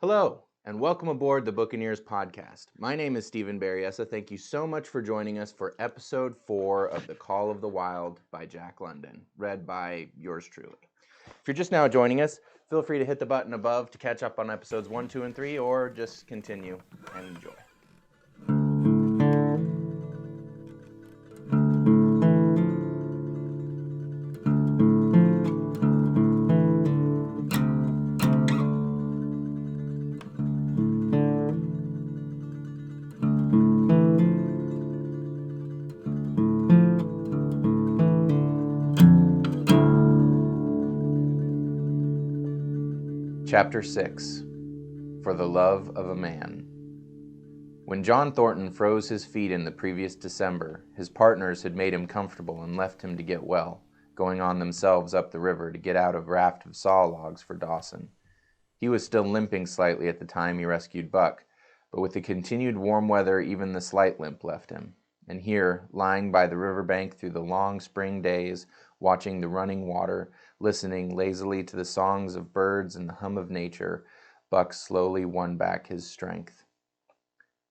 Hello, and welcome aboard the Bookaneers Podcast. My name is Berryessa. Thank you so much for joining us for episode 4 of The Call of the Wild by Jack London, read by yours truly. If you're just now joining us, feel free to hit the button above to catch up on episodes 1, 2, and 3, or just continue and enjoy. Chapter 6, For the Love of a Man. When John Thornton froze his feet in the previous December, his partners had made him comfortable and left him to get well, going on themselves up the river to get out a raft of saw logs for Dawson. He was still limping slightly at the time he rescued Buck, but with the continued warm weather even the slight limp left him. And here, lying by the riverbank through the long spring days, watching the running water, listening lazily to the songs of birds and the hum of nature, Buck slowly won back his strength.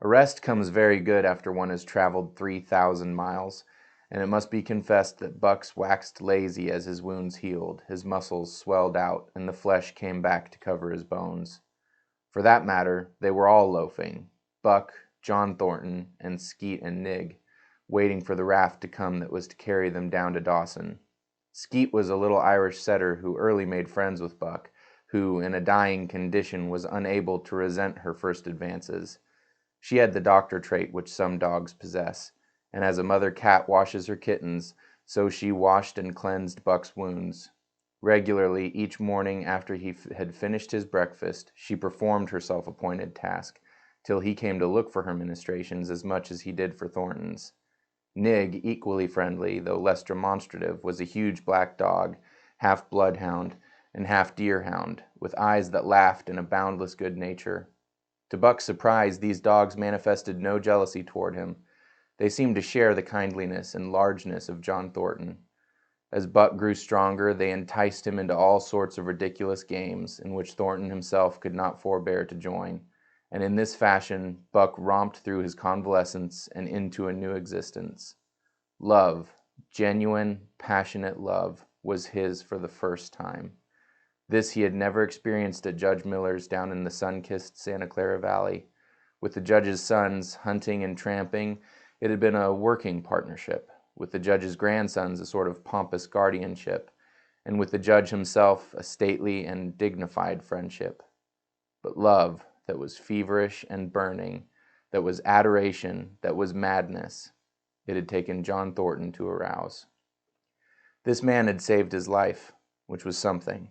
A rest comes very good after one has traveled 3,000 miles, and it must be confessed that Buck's waxed lazy as his wounds healed, his muscles swelled out, and the flesh came back to cover his bones. For that matter, they were all loafing, Buck, John Thornton, and Skeet and Nig, waiting for the raft to come that was to carry them down to Dawson. Skeet was a little Irish setter who early made friends with Buck, who, in a dying condition, was unable to resent her first advances. She had the doctor trait which some dogs possess, and as a mother cat washes her kittens, so she washed and cleansed Buck's wounds. Regularly, each morning after he had finished his breakfast, she performed her self-appointed task, till he came to look for her ministrations as much as he did for Thornton's. Nig, equally friendly, though less demonstrative, was a huge black dog, half bloodhound and half deerhound, with eyes that laughed in a boundless good nature. To Buck's surprise, these dogs manifested no jealousy toward him. They seemed to share the kindliness and largeness of John Thornton. As Buck grew stronger, they enticed him into all sorts of ridiculous games, in which Thornton himself could not forbear to join. And in this fashion, Buck romped through his convalescence and into a new existence. Love, genuine, passionate love, was his for the first time. This he had never experienced at Judge Miller's down in the sun-kissed Santa Clara Valley. With the judge's sons, hunting and tramping, it had been a working partnership. With the judge's grandsons, a sort of pompous guardianship. And with the judge himself, a stately and dignified friendship. But love, that was feverish and burning, that was adoration, that was madness, it had taken John Thornton to arouse. This man had saved his life, which was something,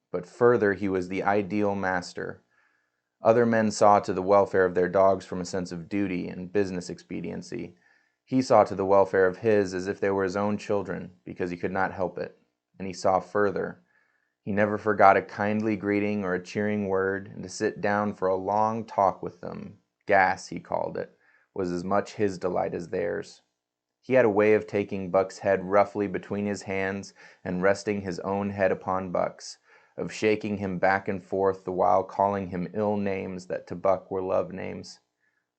but further he was the ideal master. Other men saw to the welfare of their dogs from a sense of duty and business expediency. He saw to the welfare of his as if they were his own children, because he could not help it, and he saw further. He never forgot a kindly greeting or a cheering word, and to sit down for a long talk with them, gas he called it, was as much his delight as theirs. He had a way of taking Buck's head roughly between his hands and resting his own head upon Buck's, of shaking him back and forth the while calling him ill names that to Buck were love names.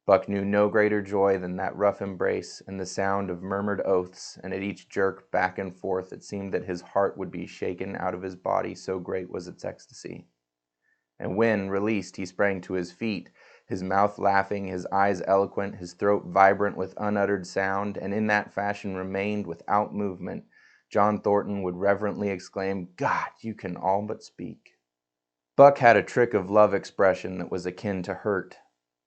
Buck knew no greater joy than that rough embrace and the sound of murmured oaths, and at each jerk back and forth it seemed that his heart would be shaken out of his body, so great was its ecstasy. And when, released, he sprang to his feet, his mouth laughing, his eyes eloquent, his throat vibrant with unuttered sound, and in that fashion remained without movement, John Thornton would reverently exclaim, "God, you can all but speak." Buck had a trick of love expression that was akin to hurt.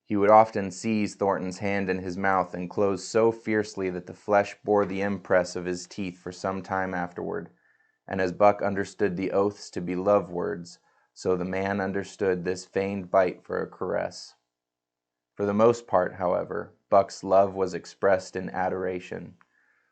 He would often seize Thornton's hand in his mouth and close so fiercely that the flesh bore the impress of his teeth for some time afterward. And as Buck understood the oaths to be love words, so the man understood this feigned bite for a caress. For the most part, however, Buck's love was expressed in adoration.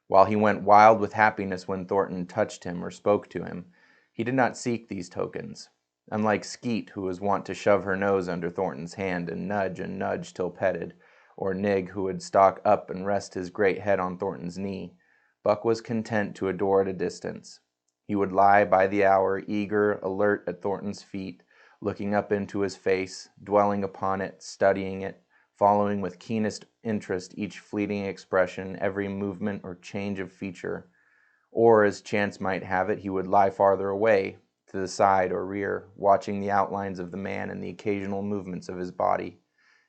While he went wild with happiness when Thornton touched him or spoke to him, he did not seek these tokens. Unlike Skeet, who was wont to shove her nose under Thornton's hand and nudge till petted, or Nig, who would stalk up and rest his great head on Thornton's knee, Buck was content to adore at a distance. He would lie by the hour, eager, alert at Thornton's feet, looking up into his face, dwelling upon it, studying it, following with keenest interest each fleeting expression, every movement or change of feature. Or, as chance might have it, he would lie farther away, to the side or rear, watching the outlines of the man and the occasional movements of his body.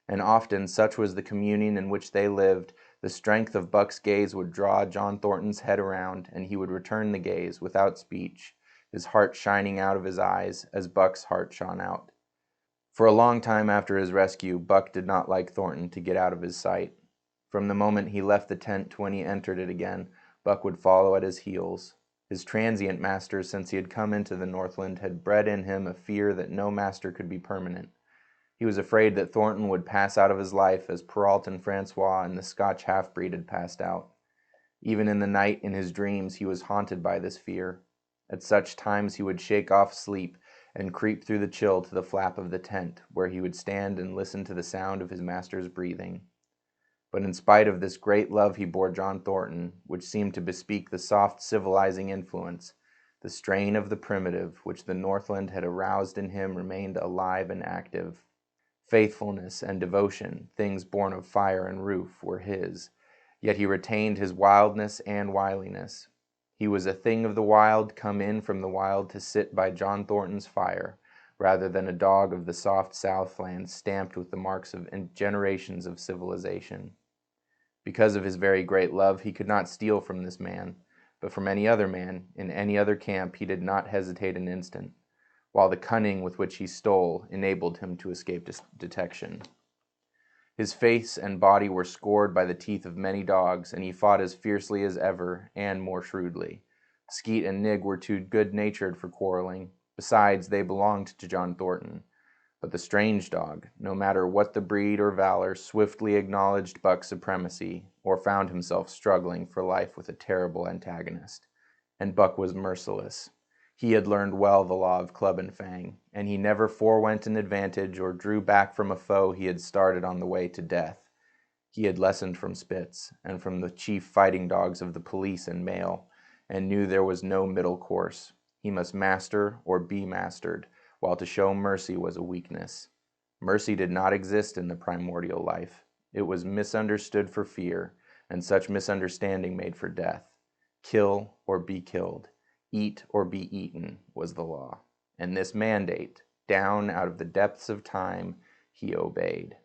And often, such was the communion in which they lived, the strength of Buck's gaze would draw John Thornton's head around, and he would return the gaze, without speech, his heart shining out of his eyes, as Buck's heart shone out. For a long time after his rescue, Buck did not like Thornton to get out of his sight. From the moment he left the tent to when he entered it again, Buck would follow at his heels. His transient masters, since he had come into the Northland, had bred in him a fear that no master could be permanent. He was afraid that Thornton would pass out of his life as Perrault and Francois and the Scotch half-breed had passed out. Even in the night, in his dreams, he was haunted by this fear. At such times he would shake off sleep and creep through the chill to the flap of the tent, where he would stand and listen to the sound of his master's breathing. But in spite of this great love he bore John Thornton, which seemed to bespeak the soft civilizing influence, the strain of the primitive which the Northland had aroused in him remained alive and active. Faithfulness and devotion, things born of fire and roof, were his, yet he retained his wildness and wiliness. He was a thing of the wild, come in from the wild to sit by John Thornton's fire, rather than a dog of the soft Southland stamped with the marks of generations of civilization. Because of his very great love, he could not steal from this man, but from any other man, in any other camp, he did not hesitate an instant, while the cunning with which he stole enabled him to escape detection. His face and body were scored by the teeth of many dogs, and he fought as fiercely as ever, and more shrewdly. Skeet and Nig were too good-natured for quarreling. Besides, they belonged to John Thornton. But the strange dog, no matter what the breed or valor, swiftly acknowledged Buck's supremacy, or found himself struggling for life with a terrible antagonist. And Buck was merciless. He had learned well the law of club and fang, and he never forewent an advantage or drew back from a foe he had started on the way to death. He had lessoned from Spitz, and from the chief fighting dogs of the police and mail, and knew there was no middle course. He must master or be mastered, while to show mercy was a weakness. Mercy did not exist in the primordial life. It was misunderstood for fear, and such misunderstanding made for death. Kill or be killed. Eat or be eaten was the law, and this mandate, down out of the depths of time, he obeyed.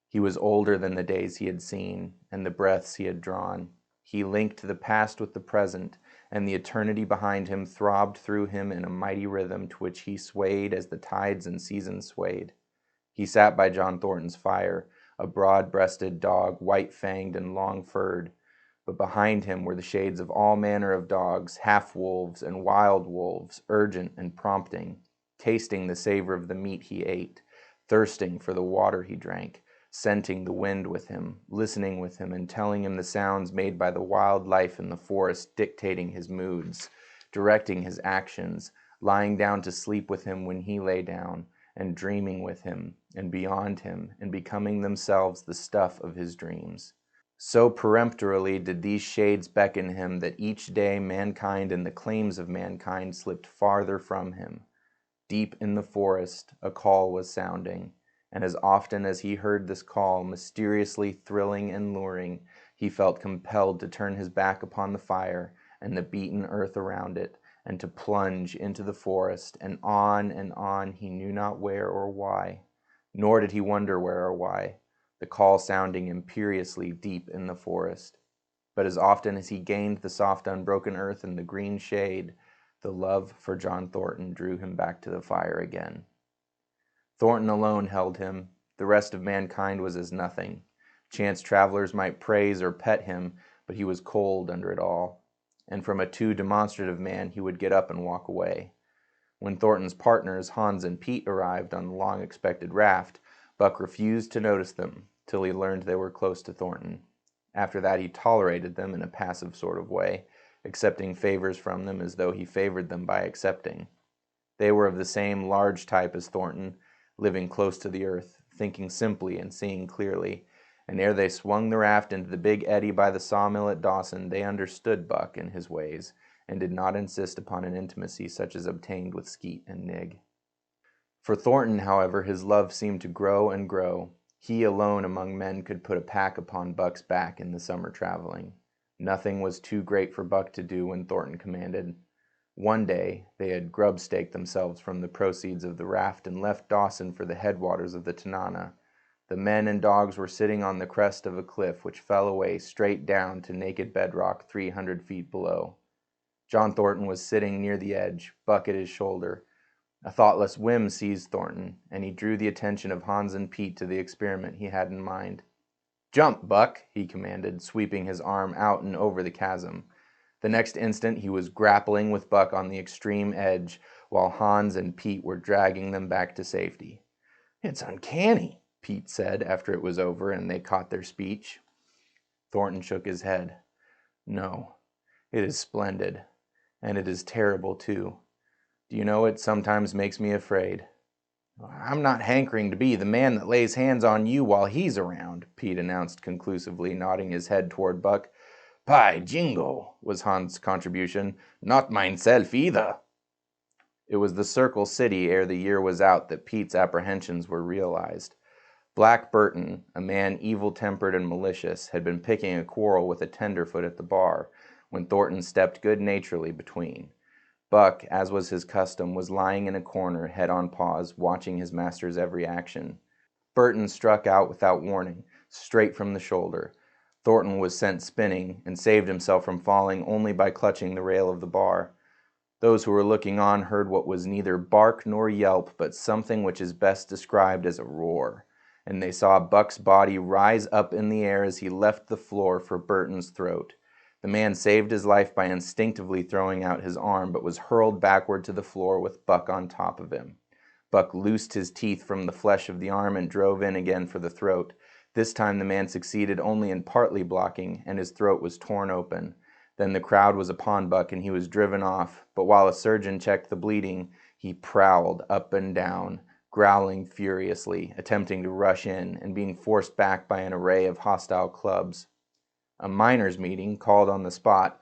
He was older than the days he had seen, and the breaths he had drawn. He linked the past with the present, and the eternity behind him throbbed through him in a mighty rhythm to which he swayed as the tides and seasons swayed. He sat by John Thornton's fire, a broad-breasted dog, white-fanged and long-furred, but behind him were the shades of all manner of dogs, half-wolves and wild wolves, urgent and prompting, tasting the savor of the meat he ate, thirsting for the water he drank, scenting the wind with him, listening with him, and telling him the sounds made by the wild life in the forest, dictating his moods, directing his actions, lying down to sleep with him when he lay down, and dreaming with him, and beyond him, and becoming themselves the stuff of his dreams. So peremptorily did these shades beckon him that each day mankind and the claims of mankind slipped farther from him. Deep in the forest a call was sounding, and as often as he heard this call, mysteriously thrilling and luring, he felt compelled to turn his back upon the fire and the beaten earth around it, and to plunge into the forest, and on he knew not where or why. Nor did he wonder where or why, the call sounding imperiously deep in the forest. But as often as he gained the soft unbroken earth and the green shade, the love for John Thornton drew him back to the fire again. Thornton alone held him. The rest of mankind was as nothing. Chance travelers might praise or pet him, but he was cold under it all. And from a too demonstrative man he would get up and walk away. When Thornton's partners, Hans and Pete, arrived on the long-expected raft, Buck refused to notice them till he learned they were close to Thornton. After that, he tolerated them in a passive sort of way, accepting favors from them as though he favored them by accepting. They were of the same large type as Thornton, living close to the earth, thinking simply and seeing clearly, and ere they swung the raft into the big eddy by the sawmill at Dawson, they understood Buck and his ways, and did not insist upon an intimacy such as obtained with Skeet and Nig. For Thornton, however, his love seemed to grow and grow. He alone among men could put a pack upon Buck's back in the summer traveling. Nothing was too great for Buck to do when Thornton commanded. One day they had grub-staked themselves from the proceeds of the raft and left Dawson for the headwaters of the Tanana. The men and dogs were sitting on the crest of a cliff which fell away straight down to naked bedrock 300 feet below. John Thornton was sitting near the edge, Buck at his shoulder. A thoughtless whim seized Thornton, and he drew the attention of Hans and Pete to the experiment he had in mind. "Jump, Buck," he commanded, sweeping his arm out and over the chasm. The next instant he was grappling with Buck on the extreme edge, while Hans and Pete were dragging them back to safety. "It's uncanny," Pete said after it was over and they caught their speech. Thornton shook his head. "No, it is splendid, and it is terrible too. Do you know, it sometimes makes me afraid." "I'm not hankering to be the man that lays hands on you while he's around," Pete announced conclusively, nodding his head toward Buck. "By jingo," was Hans' contribution. "Not mineself either." It was the Circle City ere the year was out that Pete's apprehensions were realized. Black Burton, a man evil-tempered and malicious, had been picking a quarrel with a tenderfoot at the bar, when Thornton stepped good-naturedly between. Buck, as was his custom, was lying in a corner, head on paws, watching his master's every action. Burton struck out without warning, straight from the shoulder. Thornton was sent spinning, and saved himself from falling only by clutching the rail of the bar. Those who were looking on heard what was neither bark nor yelp, but something which is best described as a roar, and they saw Buck's body rise up in the air as he left the floor for Burton's throat. The man saved his life by instinctively throwing out his arm, but was hurled backward to the floor with Buck on top of him. Buck loosed his teeth from the flesh of the arm and drove in again for the throat. This time the man succeeded only in partly blocking, and his throat was torn open. Then the crowd was upon Buck, and he was driven off, but while a surgeon checked the bleeding, he prowled up and down, growling furiously, attempting to rush in, and being forced back by an array of hostile clubs. A miners' meeting, called on the spot,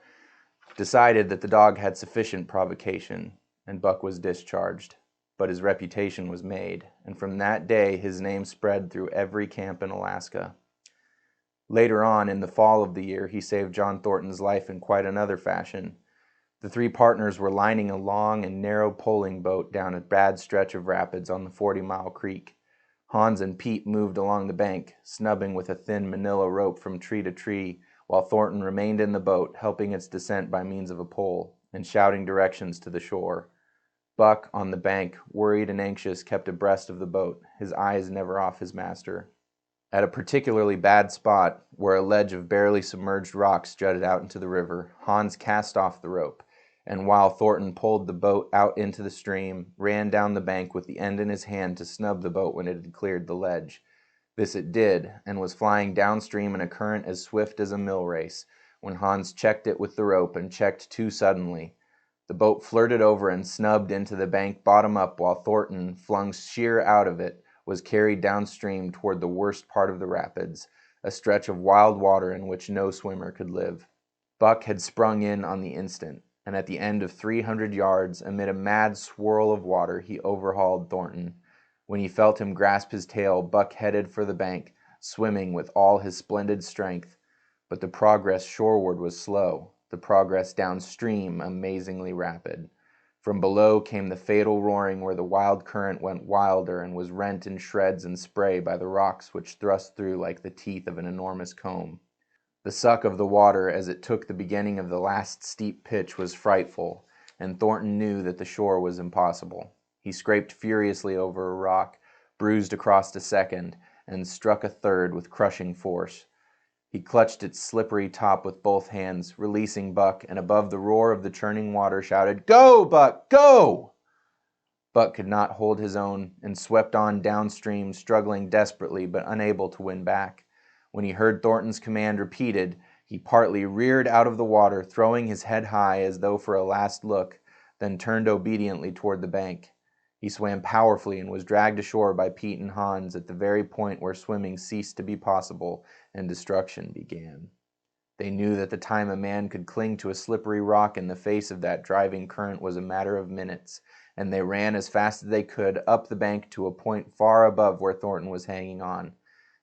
decided that the dog had sufficient provocation, and Buck was discharged. But his reputation was made, and from that day his name spread through every camp in Alaska. Later on, in the fall of the year, he saved John Thornton's life in quite another fashion. The three partners were lining a long and narrow poling boat down a bad stretch of rapids on the 40-mile creek. Hans and Pete moved along the bank, snubbing with a thin manila rope from tree to tree, while Thornton remained in the boat, helping its descent by means of a pole, and shouting directions to the shore. Buck, on the bank, worried and anxious, kept abreast of the boat, his eyes never off his master. At a particularly bad spot, where a ledge of barely submerged rocks jutted out into the river, Hans cast off the rope, and while Thornton pulled the boat out into the stream, ran down the bank with the end in his hand to snub the boat when it had cleared the ledge. This it did, and was flying downstream in a current as swift as a mill race, when Hans checked it with the rope and checked too suddenly. The boat flirted over and snubbed into the bank bottom up, while Thornton, flung sheer out of it, was carried downstream toward the worst part of the rapids, a stretch of wild water in which no swimmer could live. Buck had sprung in on the instant, and at the end of 300 yards, amid a mad swirl of water, he overhauled Thornton. When he felt him grasp his tail, Buck headed for the bank, swimming with all his splendid strength. But the progress shoreward was slow, the progress downstream amazingly rapid. From below came the fatal roaring where the wild current went wilder and was rent in shreds and spray by the rocks which thrust through like the teeth of an enormous comb. The suck of the water as it took the beginning of the last steep pitch was frightful, and Thornton knew that the shore was impossible. He scraped furiously over a rock, bruised across a second, and struck a third with crushing force. He clutched its slippery top with both hands, releasing Buck, and above the roar of the churning water shouted, "Go, Buck, go!" Buck could not hold his own and swept on downstream, struggling desperately but unable to win back. When he heard Thornton's command repeated, he partly reared out of the water, throwing his head high as though for a last look, then turned obediently toward the bank. He swam powerfully and was dragged ashore by Pete and Hans at the very point where swimming ceased to be possible and destruction began. They knew that the time a man could cling to a slippery rock in the face of that driving current was a matter of minutes, and they ran as fast as they could up the bank to a point far above where Thornton was hanging on.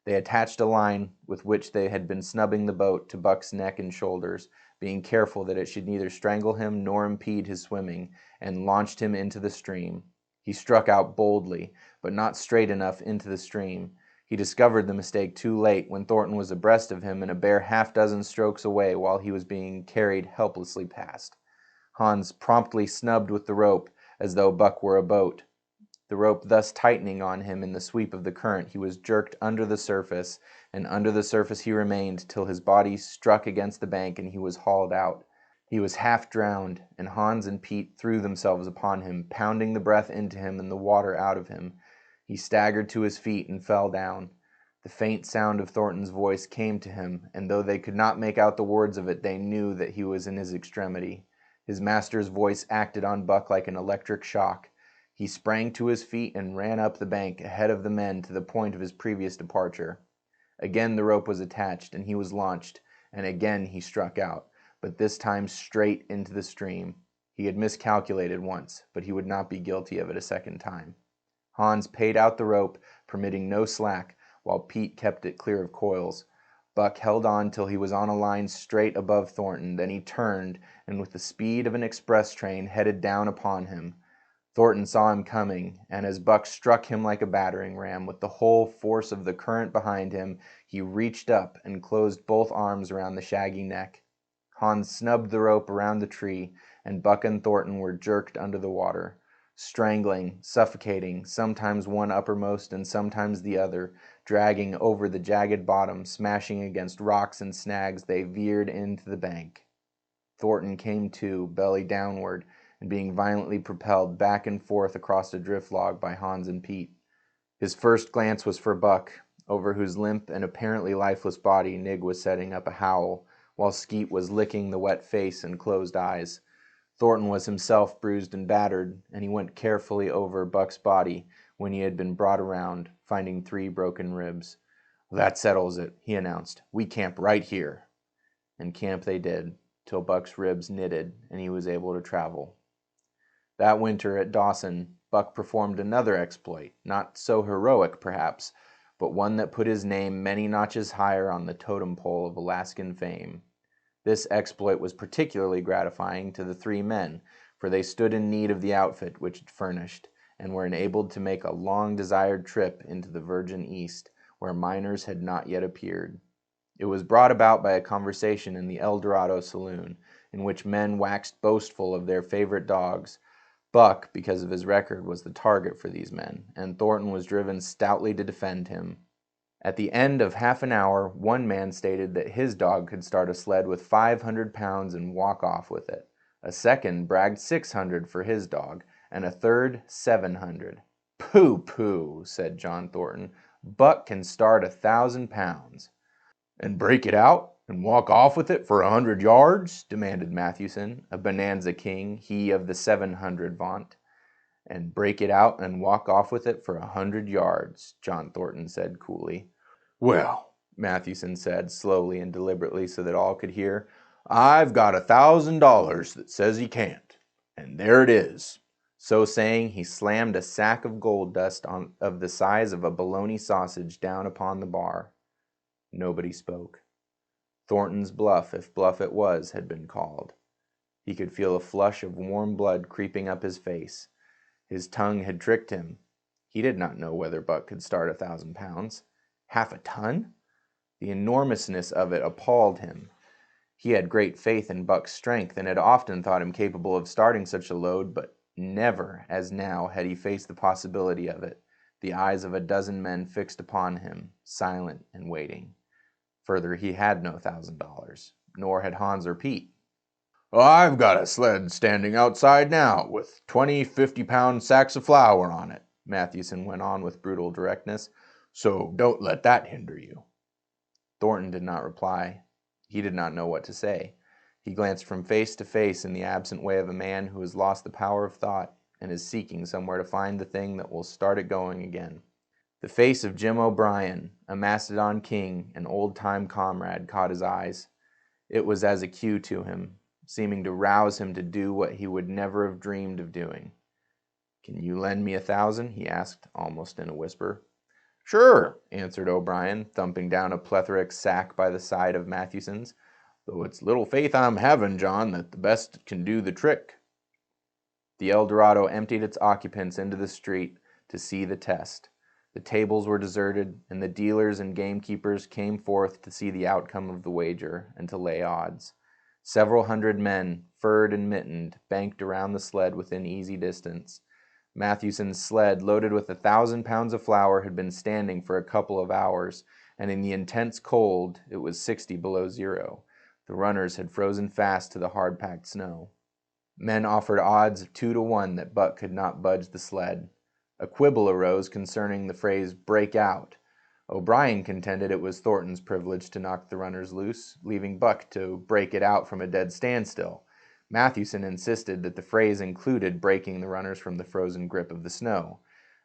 They attached a line with which they had been snubbing the boat to Buck's neck and shoulders, being careful that it should neither strangle him nor impede his swimming, and launched him into the stream. He struck out boldly, but not straight enough into the stream. He discovered the mistake too late when Thornton was abreast of him and a bare half-dozen strokes away while he was being carried helplessly past. Hans promptly snubbed with the rope as though Buck were a boat. The rope thus tightening on him in the sweep of the current, he was jerked under the surface, and under the surface he remained till his body struck against the bank and he was hauled out. He was half drowned, and Hans and Pete threw themselves upon him, pounding the breath into him and the water out of him. He staggered to his feet and fell down. The faint sound of Thornton's voice came to him, and though they could not make out the words of it, they knew that he was in his extremity. His master's voice acted on Buck like an electric shock. He sprang to his feet and ran up the bank ahead of the men to the point of his previous departure. Again the rope was attached, and he was launched, and again he struck out, but this time straight into the stream. He had miscalculated once, but he would not be guilty of it a second time. Hans paid out the rope, permitting no slack, while Pete kept it clear of coils. Buck held on till he was on a line straight above Thornton, then he turned, and with the speed of an express train headed down upon him. Thornton saw him coming, and as Buck struck him like a battering ram, with the whole force of the current behind him, he reached up and closed both arms around the shaggy neck. Hans snubbed the rope around the tree, and Buck and Thornton were jerked under the water. Strangling, suffocating, sometimes one uppermost and sometimes the other, dragging over the jagged bottom, smashing against rocks and snags, they veered into the bank. Thornton came to, belly downward, and being violently propelled back and forth across a drift log by Hans and Pete. His first glance was for Buck, over whose limp and apparently lifeless body Nig was setting up a howl, while Skeet was licking the wet face and closed eyes. Thornton was himself bruised and battered, and he went carefully over Buck's body when he had been brought around, finding 3 broken ribs. "That settles it," he announced. "We camp right here." And camp they did, till Buck's ribs knitted and he was able to travel. That winter at Dawson, Buck performed another exploit, not so heroic perhaps, but one that put his name many notches higher on the totem pole of Alaskan fame. This exploit was particularly gratifying to the 3 men, for they stood in need of the outfit which it furnished, and were enabled to make a long-desired trip into the Virgin East, where miners had not yet appeared. It was brought about by a conversation in the El Dorado saloon, in which men waxed boastful of their favorite dogs. Buck, because of his record, was the target for these men, and Thornton was driven stoutly to defend him. At the end of half an hour, one man stated that his dog could start a sled with 500 pounds and walk off with it. A second bragged 600 for his dog, and a third 700. "Pooh-pooh," said John Thornton. "Buck can start 1,000 pounds." "And break it out and walk off with it for 100 yards?" demanded Mathewson, a bonanza king, he of the 700 vaunt. "And break it out and walk off with it for 100 yards," John Thornton said coolly. "Well," Mathewson said, slowly and deliberately so that all could hear, "I've got $1,000 that says he can't, and there it is." So saying, he slammed a sack of gold dust of the size of a bologna sausage down upon the bar. Nobody spoke. Thornton's bluff, if bluff it was, had been called. He could feel a flush of warm blood creeping up his face. His tongue had tricked him. He did not know whether Buck could start 1,000 pounds. Half a ton? The enormousness of it appalled him. He had great faith in Buck's strength, and had often thought him capable of starting such a load, but never, as now, had he faced the possibility of it, the eyes of a dozen men fixed upon him, silent and waiting. Further, he had no $1,000, nor had Hans or Pete. I've got a sled standing outside now with 20 50-pound sacks of flour on it, Mathewson went on with brutal directness, so don't let that hinder you. Thornton did not reply. He did not know what to say. He glanced from face to face in the absent way of a man who has lost the power of thought and is seeking somewhere to find the thing that will start it going again. The face of Jim O'Brien, a Macedon king, an old-time comrade, caught his eyes. It was as a cue to him, seeming to rouse him to do what he would never have dreamed of doing. "Can you lend me 1,000?" he asked, almost in a whisper. "Sure," answered O'Brien, thumping down a plethoric sack by the side of Mathewson's, "though it's little faith I'm having, John, that the best can do the trick." The Eldorado emptied its occupants into the street to see the test. The tables were deserted, and the dealers and gamekeepers came forth to see the outcome of the wager and to lay odds. Several hundred men, furred and mittened, banked around the sled within easy distance. Mathewson's sled, loaded with 1,000 pounds of flour, had been standing for a couple of hours, and in the intense cold, it was 60 below zero. The runners had frozen fast to the hard-packed snow. Men offered odds of 2-1 that Buck could not budge the sled. A quibble arose concerning the phrase "break out." O'Brien contended it was Thornton's privilege to knock the runners loose, leaving Buck to break it out from a dead standstill. Mathewson insisted that the phrase included breaking the runners from the frozen grip of the snow.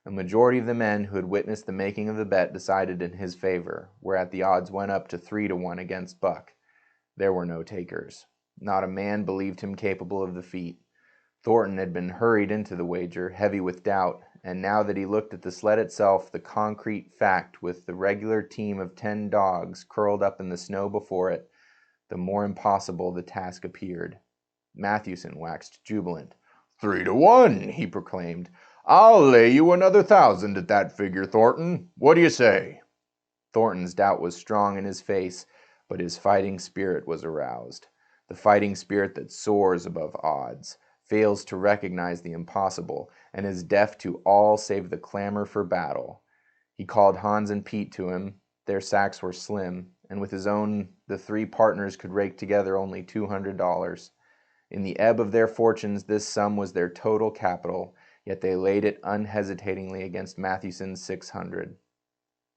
A majority of the men who had witnessed the making of the bet decided in his favor, whereat the odds went up to 3-1 against Buck. There were no takers. Not a man believed him capable of the feat. Thornton had been hurried into the wager, heavy with doubt, and now that he looked at the sled itself, the concrete fact with the regular team of 10 dogs curled up in the snow before it, the more impossible the task appeared. Mathewson waxed jubilant. 3-1, he proclaimed. "I'll lay you another 1,000 at that figure, Thornton. What do you say?" Thornton's doubt was strong in his face, but his fighting spirit was aroused. The fighting spirit that soars above odds, fails to recognize the impossible, and is deaf to all save the clamor for battle. He called Hans and Pete to him. Their sacks were slim, and with his own the 3 partners could rake together only $200. In the ebb of their fortunes, this sum was their total capital, yet they laid it unhesitatingly against Mathewson's 600.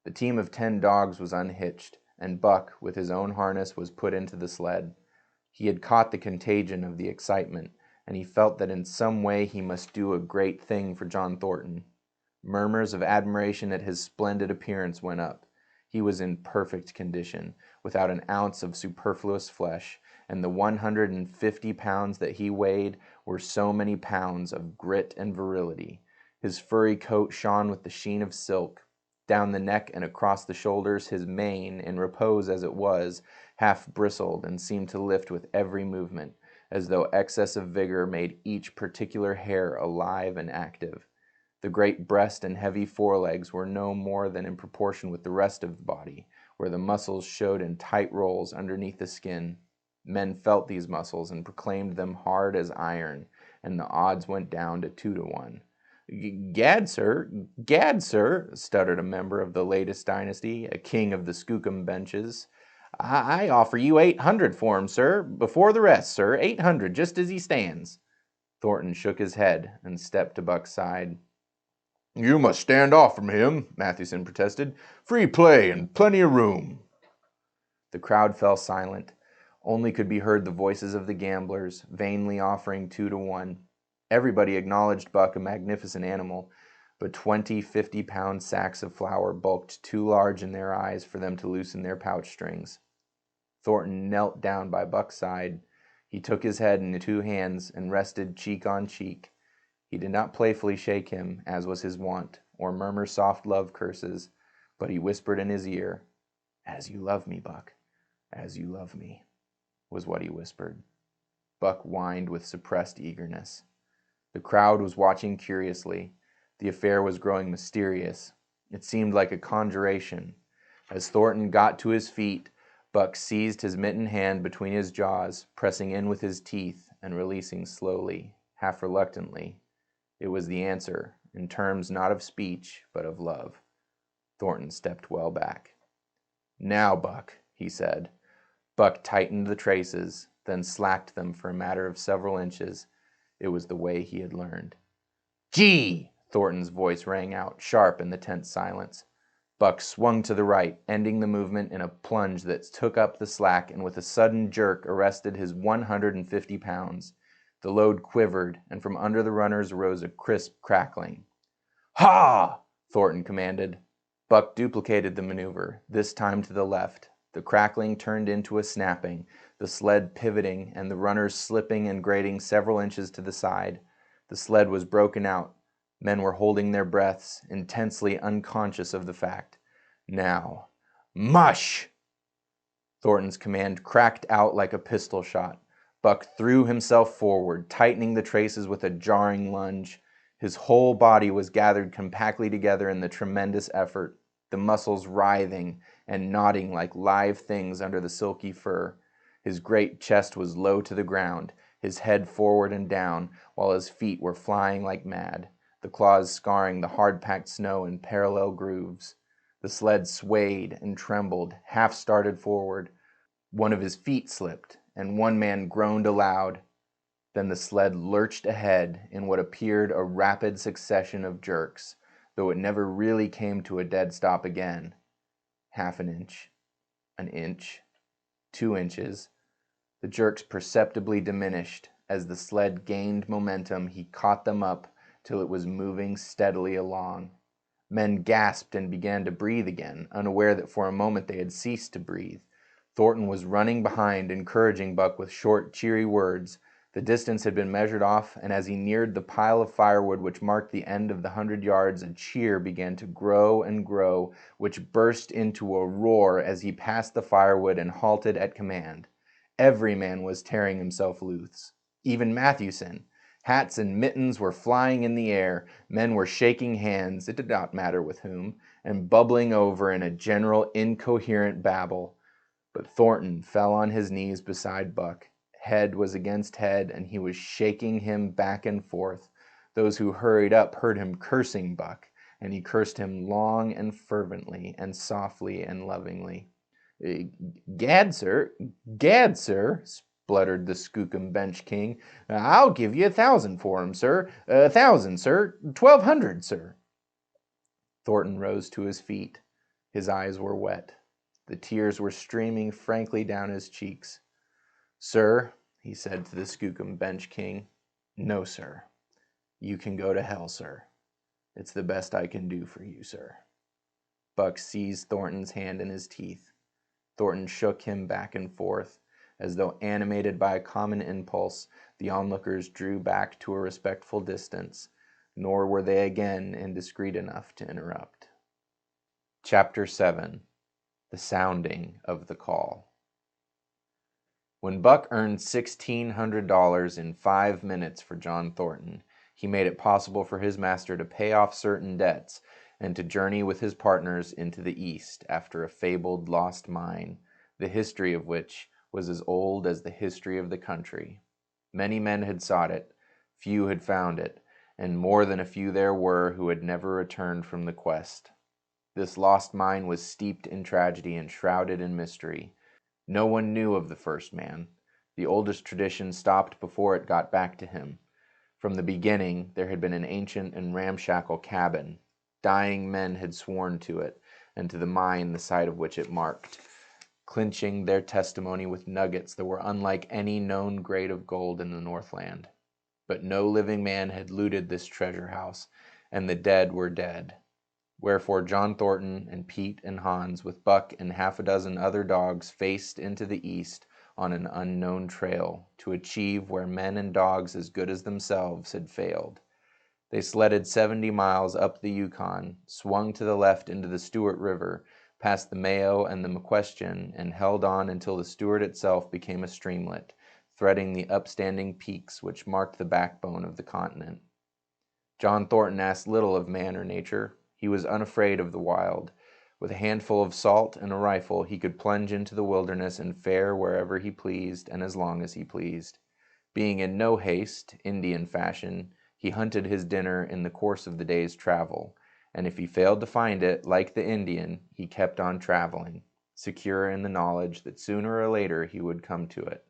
The team of 10 dogs was unhitched, and Buck, with his own harness, was put into the sled. He had caught the contagion of the excitement, and he felt that in some way he must do a great thing for John Thornton. Murmurs of admiration at his splendid appearance went up. He was in perfect condition, without an ounce of superfluous flesh, and the 150 pounds that he weighed were so many pounds of grit and virility. His furry coat shone with the sheen of silk. Down the neck and across the shoulders, his mane, in repose as it was, half bristled and seemed to lift with every movement, as though excess of vigor made each particular hair alive and active. The great breast and heavy forelegs were no more than in proportion with the rest of the body, where the muscles showed in tight rolls underneath the skin. Men felt these muscles and proclaimed them hard as iron, and the odds went down to 2-1. Gad, sir, stuttered a member of the latest dynasty, a king of the Skookum benches. I offer you 800 for him, sir, before the rest, sir, 800, just as he stands." Thornton shook his head and stepped to Buck's side. "You must stand off from him," Mathewson protested. "Free play and plenty of room." The crowd fell silent. Only could be heard the voices of the gamblers, vainly offering 2-1. Everybody acknowledged Buck a magnificent animal, but 20 50-pound sacks of flour bulked too large in their eyes for them to loosen their pouch strings. Thornton knelt down by Buck's side. He took his head in 2 hands and rested cheek on cheek. He did not playfully shake him, as was his wont, or murmur soft love curses, but he whispered in his ear, "As you love me, Buck, as you love me," was what he whispered. Buck whined with suppressed eagerness. The crowd was watching curiously. The affair was growing mysterious. It seemed like a conjuration. As Thornton got to his feet, Buck seized his mittened hand between his jaws, pressing in with his teeth and releasing slowly, half reluctantly. It was the answer, in terms not of speech, but of love. Thornton stepped well back. "Now, Buck," he said. Buck tightened the traces. then slacked them for a matter of several inches. It was the way he had learned. "Gee!" Thornton's voice rang out, sharp in the tense silence. Buck swung to the right, ending the movement in a plunge that took up the slack and with a sudden jerk arrested his 150 pounds. The load quivered, and from under the runners arose a crisp crackling. "Ha!" Thornton commanded. Buck duplicated the maneuver, this time to the left. The crackling turned into a snapping, the sled pivoting and the runners slipping and grating several inches to the side. The sled was broken out. Men were holding their breaths, intensely unconscious of the fact. Now, mush! Thornton's command cracked out like a pistol shot. Buck threw himself forward, tightening the traces with a jarring lunge. His whole body was gathered compactly together in the tremendous effort, the muscles writhing and knotting like live things under the silky fur. His great chest was low to the ground, his head forward and down, while his feet were flying like mad, the claws scarring the hard-packed snow in parallel grooves. The sled swayed and trembled, half started forward. One of his feet slipped, and one man groaned aloud. Then the sled lurched ahead in what appeared a rapid succession of jerks, though it never really came to a dead stop again. Half an inch, 2 inches. The jerks perceptibly diminished. As the sled gained momentum, he caught them up till it was moving steadily along. Men gasped and began to breathe again, unaware that for a moment they had ceased to breathe. Thornton was running behind, encouraging Buck with short, cheery words. The distance had been measured off, and as he neared the pile of firewood which marked the end of the 100 yards, a cheer began to grow and grow, which burst into a roar as he passed the firewood and halted at command. Every man was tearing himself loose. Even Matthewson. Hats and mittens were flying in the air. Men were shaking hands, it did not matter with whom, and bubbling over in a general incoherent babble. But Thornton fell on his knees beside Buck. Head was against head, and he was shaking him back and forth. Those who hurried up heard him cursing Buck, and he cursed him long and fervently and softly and lovingly. Gad, sir, spluttered the Skookum Bench King. "I'll give you 1,000 for him, sir. 1,000, sir. 1,200, sir." Thornton rose to his feet. His eyes were wet. The tears were streaming frankly down his cheeks. "Sir," he said to the Skookum Bench King, "no, sir. You can go to hell, sir. It's the best I can do for you, sir." Buck seized Thornton's hand in his teeth. Thornton shook him back and forth. As though animated by a common impulse, the onlookers drew back to a respectful distance, nor were they again indiscreet enough to interrupt. Chapter 7. The Sounding of the Call. When Buck earned $1,600 in 5 minutes for John Thornton, he made it possible for his master to pay off certain debts and to journey with his partners into the East after a fabled lost mine, the history of which was as old as the history of the country. Many men had sought it, few had found it, and more than a few there were who had never returned from the quest. This lost mine was steeped in tragedy and shrouded in mystery. No one knew of the first man. The oldest tradition stopped before it got back to him. From the beginning, there had been an ancient and ramshackle cabin. Dying men had sworn to it, and to the mine the site of which it marked, clinching their testimony with nuggets that were unlike any known grade of gold in the Northland. But no living man had looted this treasure house, and the dead were dead. Wherefore John Thornton and Pete and Hans, with Buck and half a dozen other dogs, faced into the east on an unknown trail to achieve where men and dogs as good as themselves had failed. They sledded 70 miles up the Yukon, swung to the left into the Stewart River, past the Mayo and the McQuestion, and held on until the Stewart itself became a streamlet, threading the upstanding peaks which marked the backbone of the continent. John Thornton asked little of man or nature. He was unafraid of the wild. With a handful of salt and a rifle, he could plunge into the wilderness and fare wherever he pleased and as long as he pleased. Being in no haste, Indian fashion, he hunted his dinner in the course of the day's travel, and if he failed to find it, like the Indian, he kept on traveling, secure in the knowledge that sooner or later he would come to it.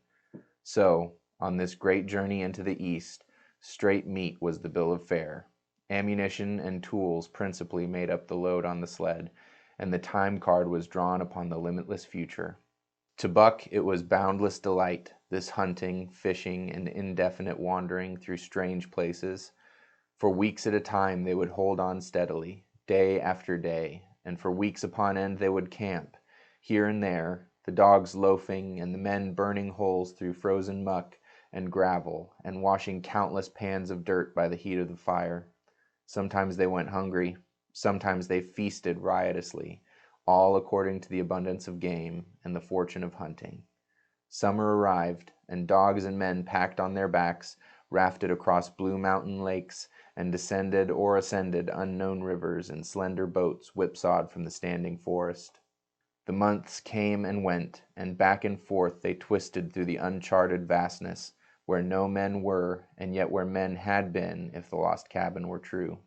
So, on this great journey into the East, straight meat was the bill of fare. Ammunition and tools principally made up the load on the sled, and the time card was drawn upon the limitless future. To Buck it was boundless delight, this hunting, fishing, and indefinite wandering through strange places. For weeks at a time they would hold on steadily, day after day, and for weeks upon end they would camp, here and there, the dogs loafing and the men burning holes through frozen muck and gravel and washing countless pans of dirt by the heat of the fire. Sometimes they went hungry, sometimes they feasted riotously, all according to the abundance of game and the fortune of hunting. Summer arrived, and dogs and men packed on their backs, rafted across blue mountain lakes, and descended or ascended unknown rivers in slender boats whipsawed from the standing forest. The months came and went, and back and forth they twisted through the uncharted vastness, where no men were, and yet where men had been, if the lost cabin were true.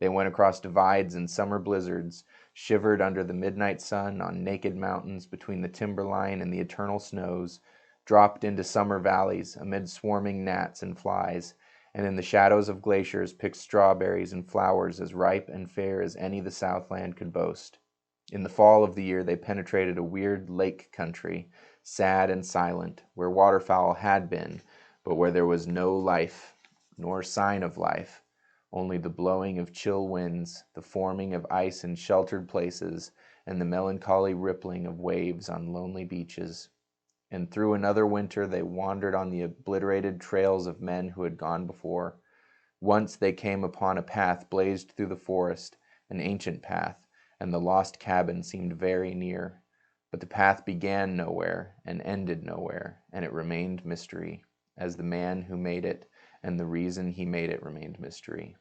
They went across divides and summer blizzards, shivered under the midnight sun on naked mountains between the timberline and the eternal snows, dropped into summer valleys amid swarming gnats and flies, and in the shadows of glaciers picked strawberries and flowers as ripe and fair as any the Southland could boast. In the fall of the year they penetrated a weird lake country, sad and silent, where waterfowl had been, but where there was no life, nor sign of life, only the blowing of chill winds, the forming of ice in sheltered places, and the melancholy rippling of waves on lonely beaches. And through another winter they wandered on the obliterated trails of men who had gone before. Once they came upon a path blazed through the forest, an ancient path, and the lost cabin seemed very near. But the path began nowhere and ended nowhere, and it remained mystery, as the man who made it and the reason he made it remained mystery.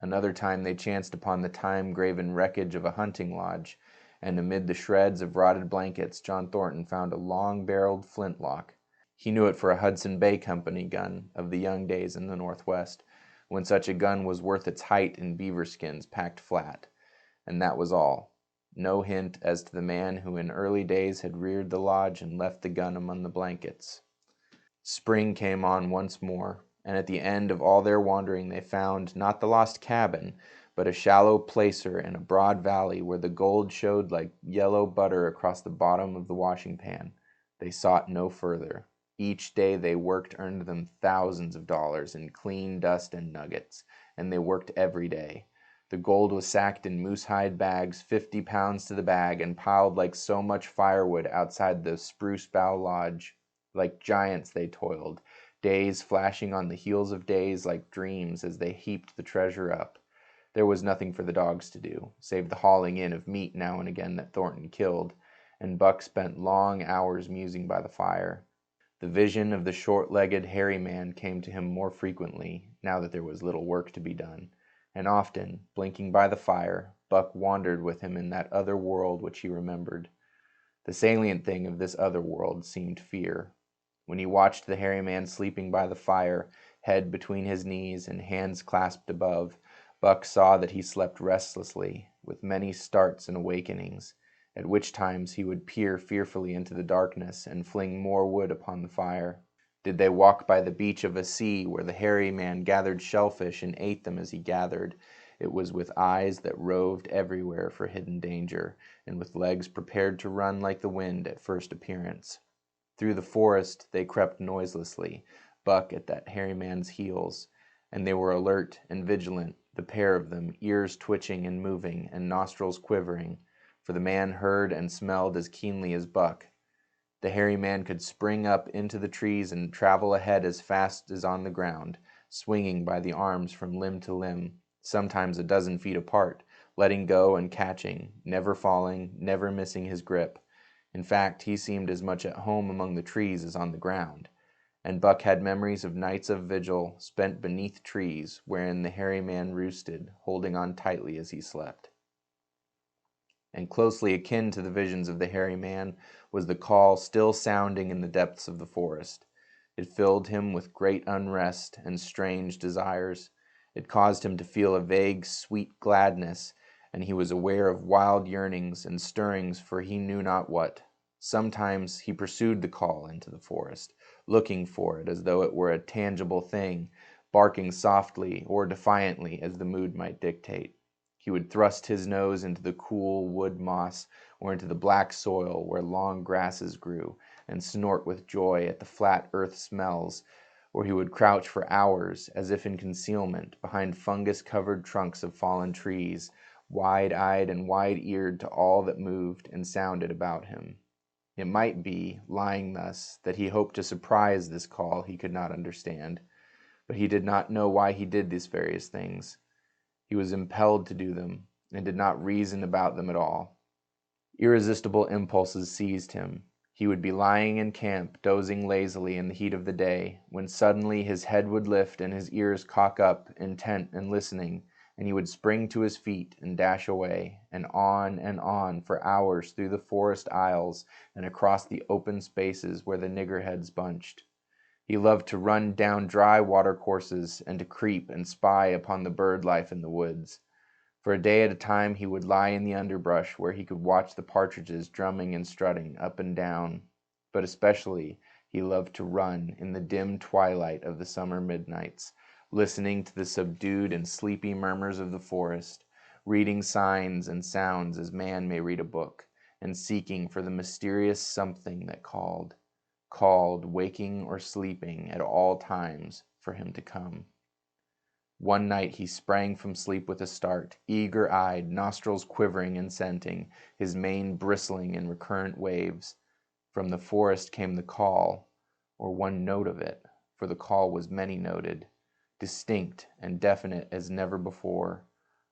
Another time they chanced upon the time-graven wreckage of a hunting lodge, and amid the shreds of rotted blankets John Thornton found a long-barreled flintlock. He knew it for a Hudson Bay Company gun of the young days in the Northwest, when such a gun was worth its height in beaver skins packed flat. And that was all. No hint as to the man who in early days had reared the lodge and left the gun among the blankets. Spring came on once more, and at the end of all their wandering they found not the lost cabin, but a shallow placer in a broad valley where the gold showed like yellow butter across the bottom of the washing pan. They sought no further. Each day they worked earned them thousands of dollars in clean dust and nuggets, and they worked every day. The gold was sacked in moose-hide bags, 50 pounds to the bag, and piled like so much firewood outside the spruce bough lodge. Like giants they toiled, days flashing on the heels of days like dreams as they heaped the treasure up. There was nothing for the dogs to do, save the hauling in of meat now and again that Thornton killed, and Buck spent long hours musing by the fire. The vision of the short-legged, hairy man came to him more frequently, now that there was little work to be done, and often, blinking by the fire, Buck wandered with him in that other world which he remembered. The salient thing of this other world seemed fear. When he watched the hairy man sleeping by the fire, head between his knees and hands clasped above, Buck saw that he slept restlessly, with many starts and awakenings, at which times he would peer fearfully into the darkness and fling more wood upon the fire. Did they walk by the beach of a sea where the hairy man gathered shellfish and ate them as he gathered, it was with eyes that roved everywhere for hidden danger, and with legs prepared to run like the wind at first appearance. Through the forest they crept noiselessly, Buck at that hairy man's heels, and they were alert and vigilant, the pair of them, ears twitching and moving, and nostrils quivering, for the man heard and smelled as keenly as Buck. The hairy man could spring up into the trees and travel ahead as fast as on the ground, swinging by the arms from limb to limb, sometimes a dozen feet apart, letting go and catching, never falling, never missing his grip. In fact, he seemed as much at home among the trees as on the ground, and Buck had memories of nights of vigil spent beneath trees wherein the hairy man roosted, holding on tightly as he slept. And closely akin to the visions of the hairy man was the call still sounding in the depths of the forest. It filled him with great unrest and strange desires. It caused him to feel a vague, sweet gladness, and he was aware of wild yearnings and stirrings for he knew not what. Sometimes he pursued the call into the forest, looking for it as though it were a tangible thing, barking softly or defiantly as the mood might dictate. He would thrust his nose into the cool wood moss or into the black soil where long grasses grew, and snort with joy at the flat earth smells, or he would crouch for hours, as if in concealment, behind fungus-covered trunks of fallen trees, wide-eyed and wide-eared to all that moved and sounded about him. It might be, lying thus, that he hoped to surprise this call he could not understand, but he did not know why he did these various things. He was impelled to do them, and did not reason about them at all. Irresistible impulses seized him. He would be lying in camp, dozing lazily in the heat of the day, when suddenly his head would lift and his ears cock up, intent and listening, and he would spring to his feet and dash away, and on for hours through the forest aisles and across the open spaces where the niggerheads bunched. He loved to run down dry watercourses and to creep and spy upon the bird life in the woods. For a day at a time he would lie in the underbrush where he could watch the partridges drumming and strutting up and down, but especially he loved to run in the dim twilight of the summer midnights, listening to the subdued and sleepy murmurs of the forest, reading signs and sounds as man may read a book, and seeking for the mysterious something that called, waking or sleeping at all times, for him to come. One night he sprang from sleep with a start, eager-eyed, nostrils quivering and scenting, his mane bristling in recurrent waves. From the forest came the call, or one note of it, for the call was many-noted, distinct and definite as never before,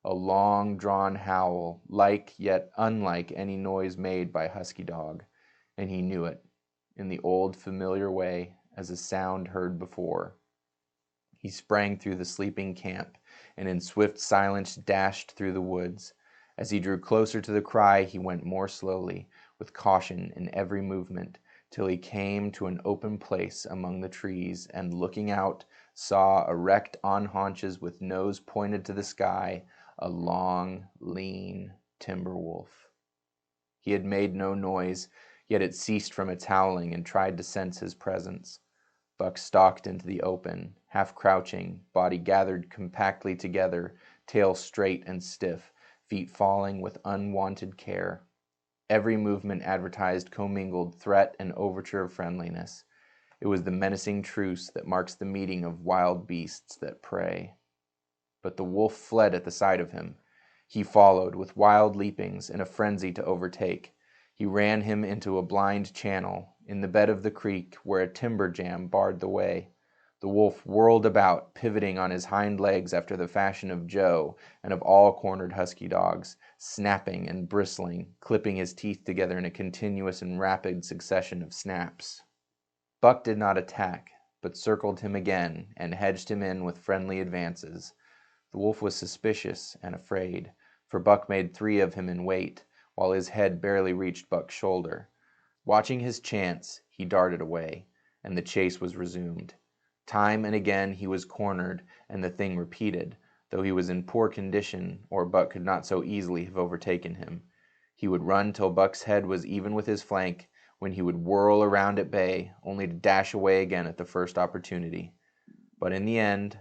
a long-drawn howl, like yet unlike any noise made by husky dog, and he knew it, in the old familiar way, as a sound heard before. He sprang through the sleeping camp, and in swift silence dashed through the woods. As he drew closer to the cry, he went more slowly, with caution in every movement, till he came to an open place among the trees, and looking out, saw, erect on haunches with nose pointed to the sky, a long, lean timber wolf. He had made no noise, yet it ceased from its howling and tried to sense his presence. Buck stalked into the open, half crouching, body gathered compactly together, tail straight and stiff, feet falling with unwonted care. Every movement advertised commingled threat and overture of friendliness. It was the menacing truce that marks the meeting of wild beasts that prey. But the wolf fled at the sight of him. He followed with wild leapings in a frenzy to overtake. He ran him into a blind channel, in the bed of the creek where a timber jam barred the way. The wolf whirled about, pivoting on his hind legs after the fashion of Joe and of all cornered husky dogs, snapping and bristling, clipping his teeth together in a continuous and rapid succession of snaps. Buck did not attack, but circled him again and hedged him in with friendly advances. The wolf was suspicious and afraid, for Buck made 3 of him in weight, while his head barely reached Buck's shoulder. Watching his chance, he darted away, and the chase was resumed. Time and again he was cornered, and the thing repeated, though he was in poor condition, or Buck could not so easily have overtaken him. He would run till Buck's head was even with his flank, when he would whirl around at bay, only to dash away again at the first opportunity. But in the end,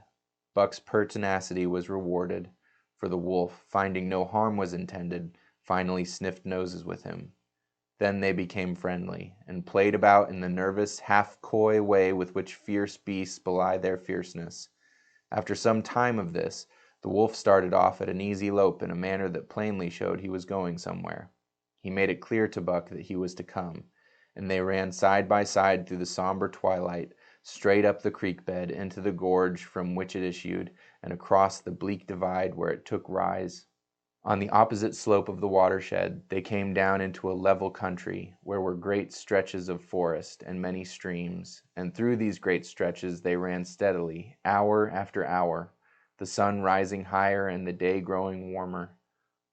Buck's pertinacity was rewarded, for the wolf, finding no harm was intended, finally sniffed noses with him. Then they became friendly, and played about in the nervous, half-coy way with which fierce beasts belie their fierceness. After some time of this, the wolf started off at an easy lope in a manner that plainly showed he was going somewhere. He made it clear to Buck that he was to come, and they ran side by side through the somber twilight, straight up the creek bed into the gorge from which it issued, and across the bleak divide where it took rise. On the opposite slope of the watershed, they came down into a level country, where were great stretches of forest and many streams, and through these great stretches they ran steadily, hour after hour, the sun rising higher and the day growing warmer.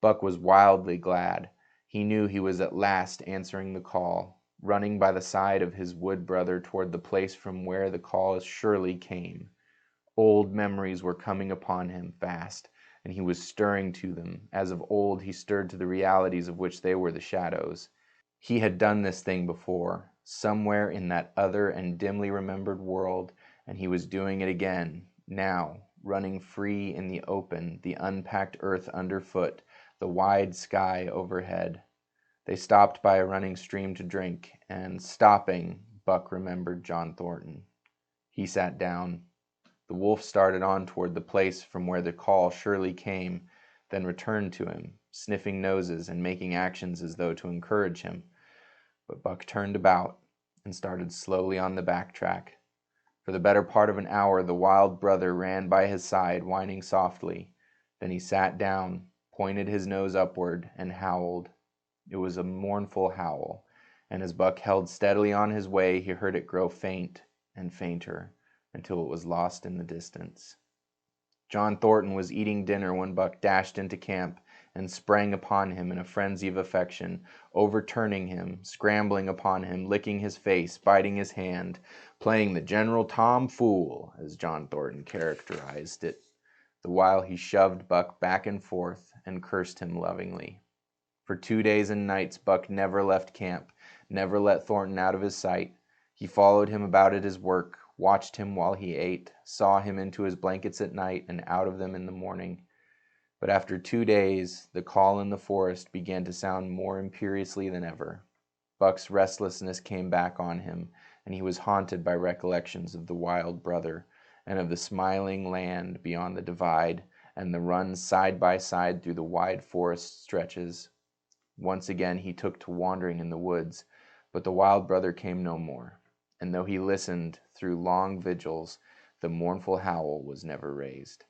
Buck was wildly glad. He knew he was at last answering the call, running by the side of his wood brother toward the place from where the call surely came. Old memories were coming upon him fast, and he was stirring to them, as of old he stirred to the realities of which they were the shadows. He had done this thing before, somewhere in that other and dimly remembered world, and he was doing it again, now, running free in the open, the unpacked earth underfoot, the wide sky overhead. They stopped by a running stream to drink, and stopping, Buck remembered John Thornton. He sat down. The wolf started on toward the place from where the call surely came, then returned to him, sniffing noses and making actions as though to encourage him. But Buck turned about and started slowly on the back track. For the better part of an hour the wild brother ran by his side, whining softly. Then he sat down, pointed his nose upward, and howled. It was a mournful howl, and as Buck held steadily on his way, he heard it grow faint and fainter until it was lost in the distance. John Thornton was eating dinner when Buck dashed into camp and sprang upon him in a frenzy of affection, overturning him, scrambling upon him, licking his face, biting his hand, playing the general Tom Fool, as John Thornton characterized it, the while he shoved Buck back and forth and cursed him lovingly. For 2 days and nights Buck never left camp, never let Thornton out of his sight. He followed him about at his work, watched him while he ate, saw him into his blankets at night and out of them in the morning. But after 2 days, the call in the forest began to sound more imperiously than ever. Buck's restlessness came back on him, and he was haunted by recollections of the wild brother, and of the smiling land beyond the divide, and the runs side by side through the wide forest stretches. Once again he took to wandering in the woods, but the wild brother came no more, and though he listened through long vigils, the mournful howl was never raised.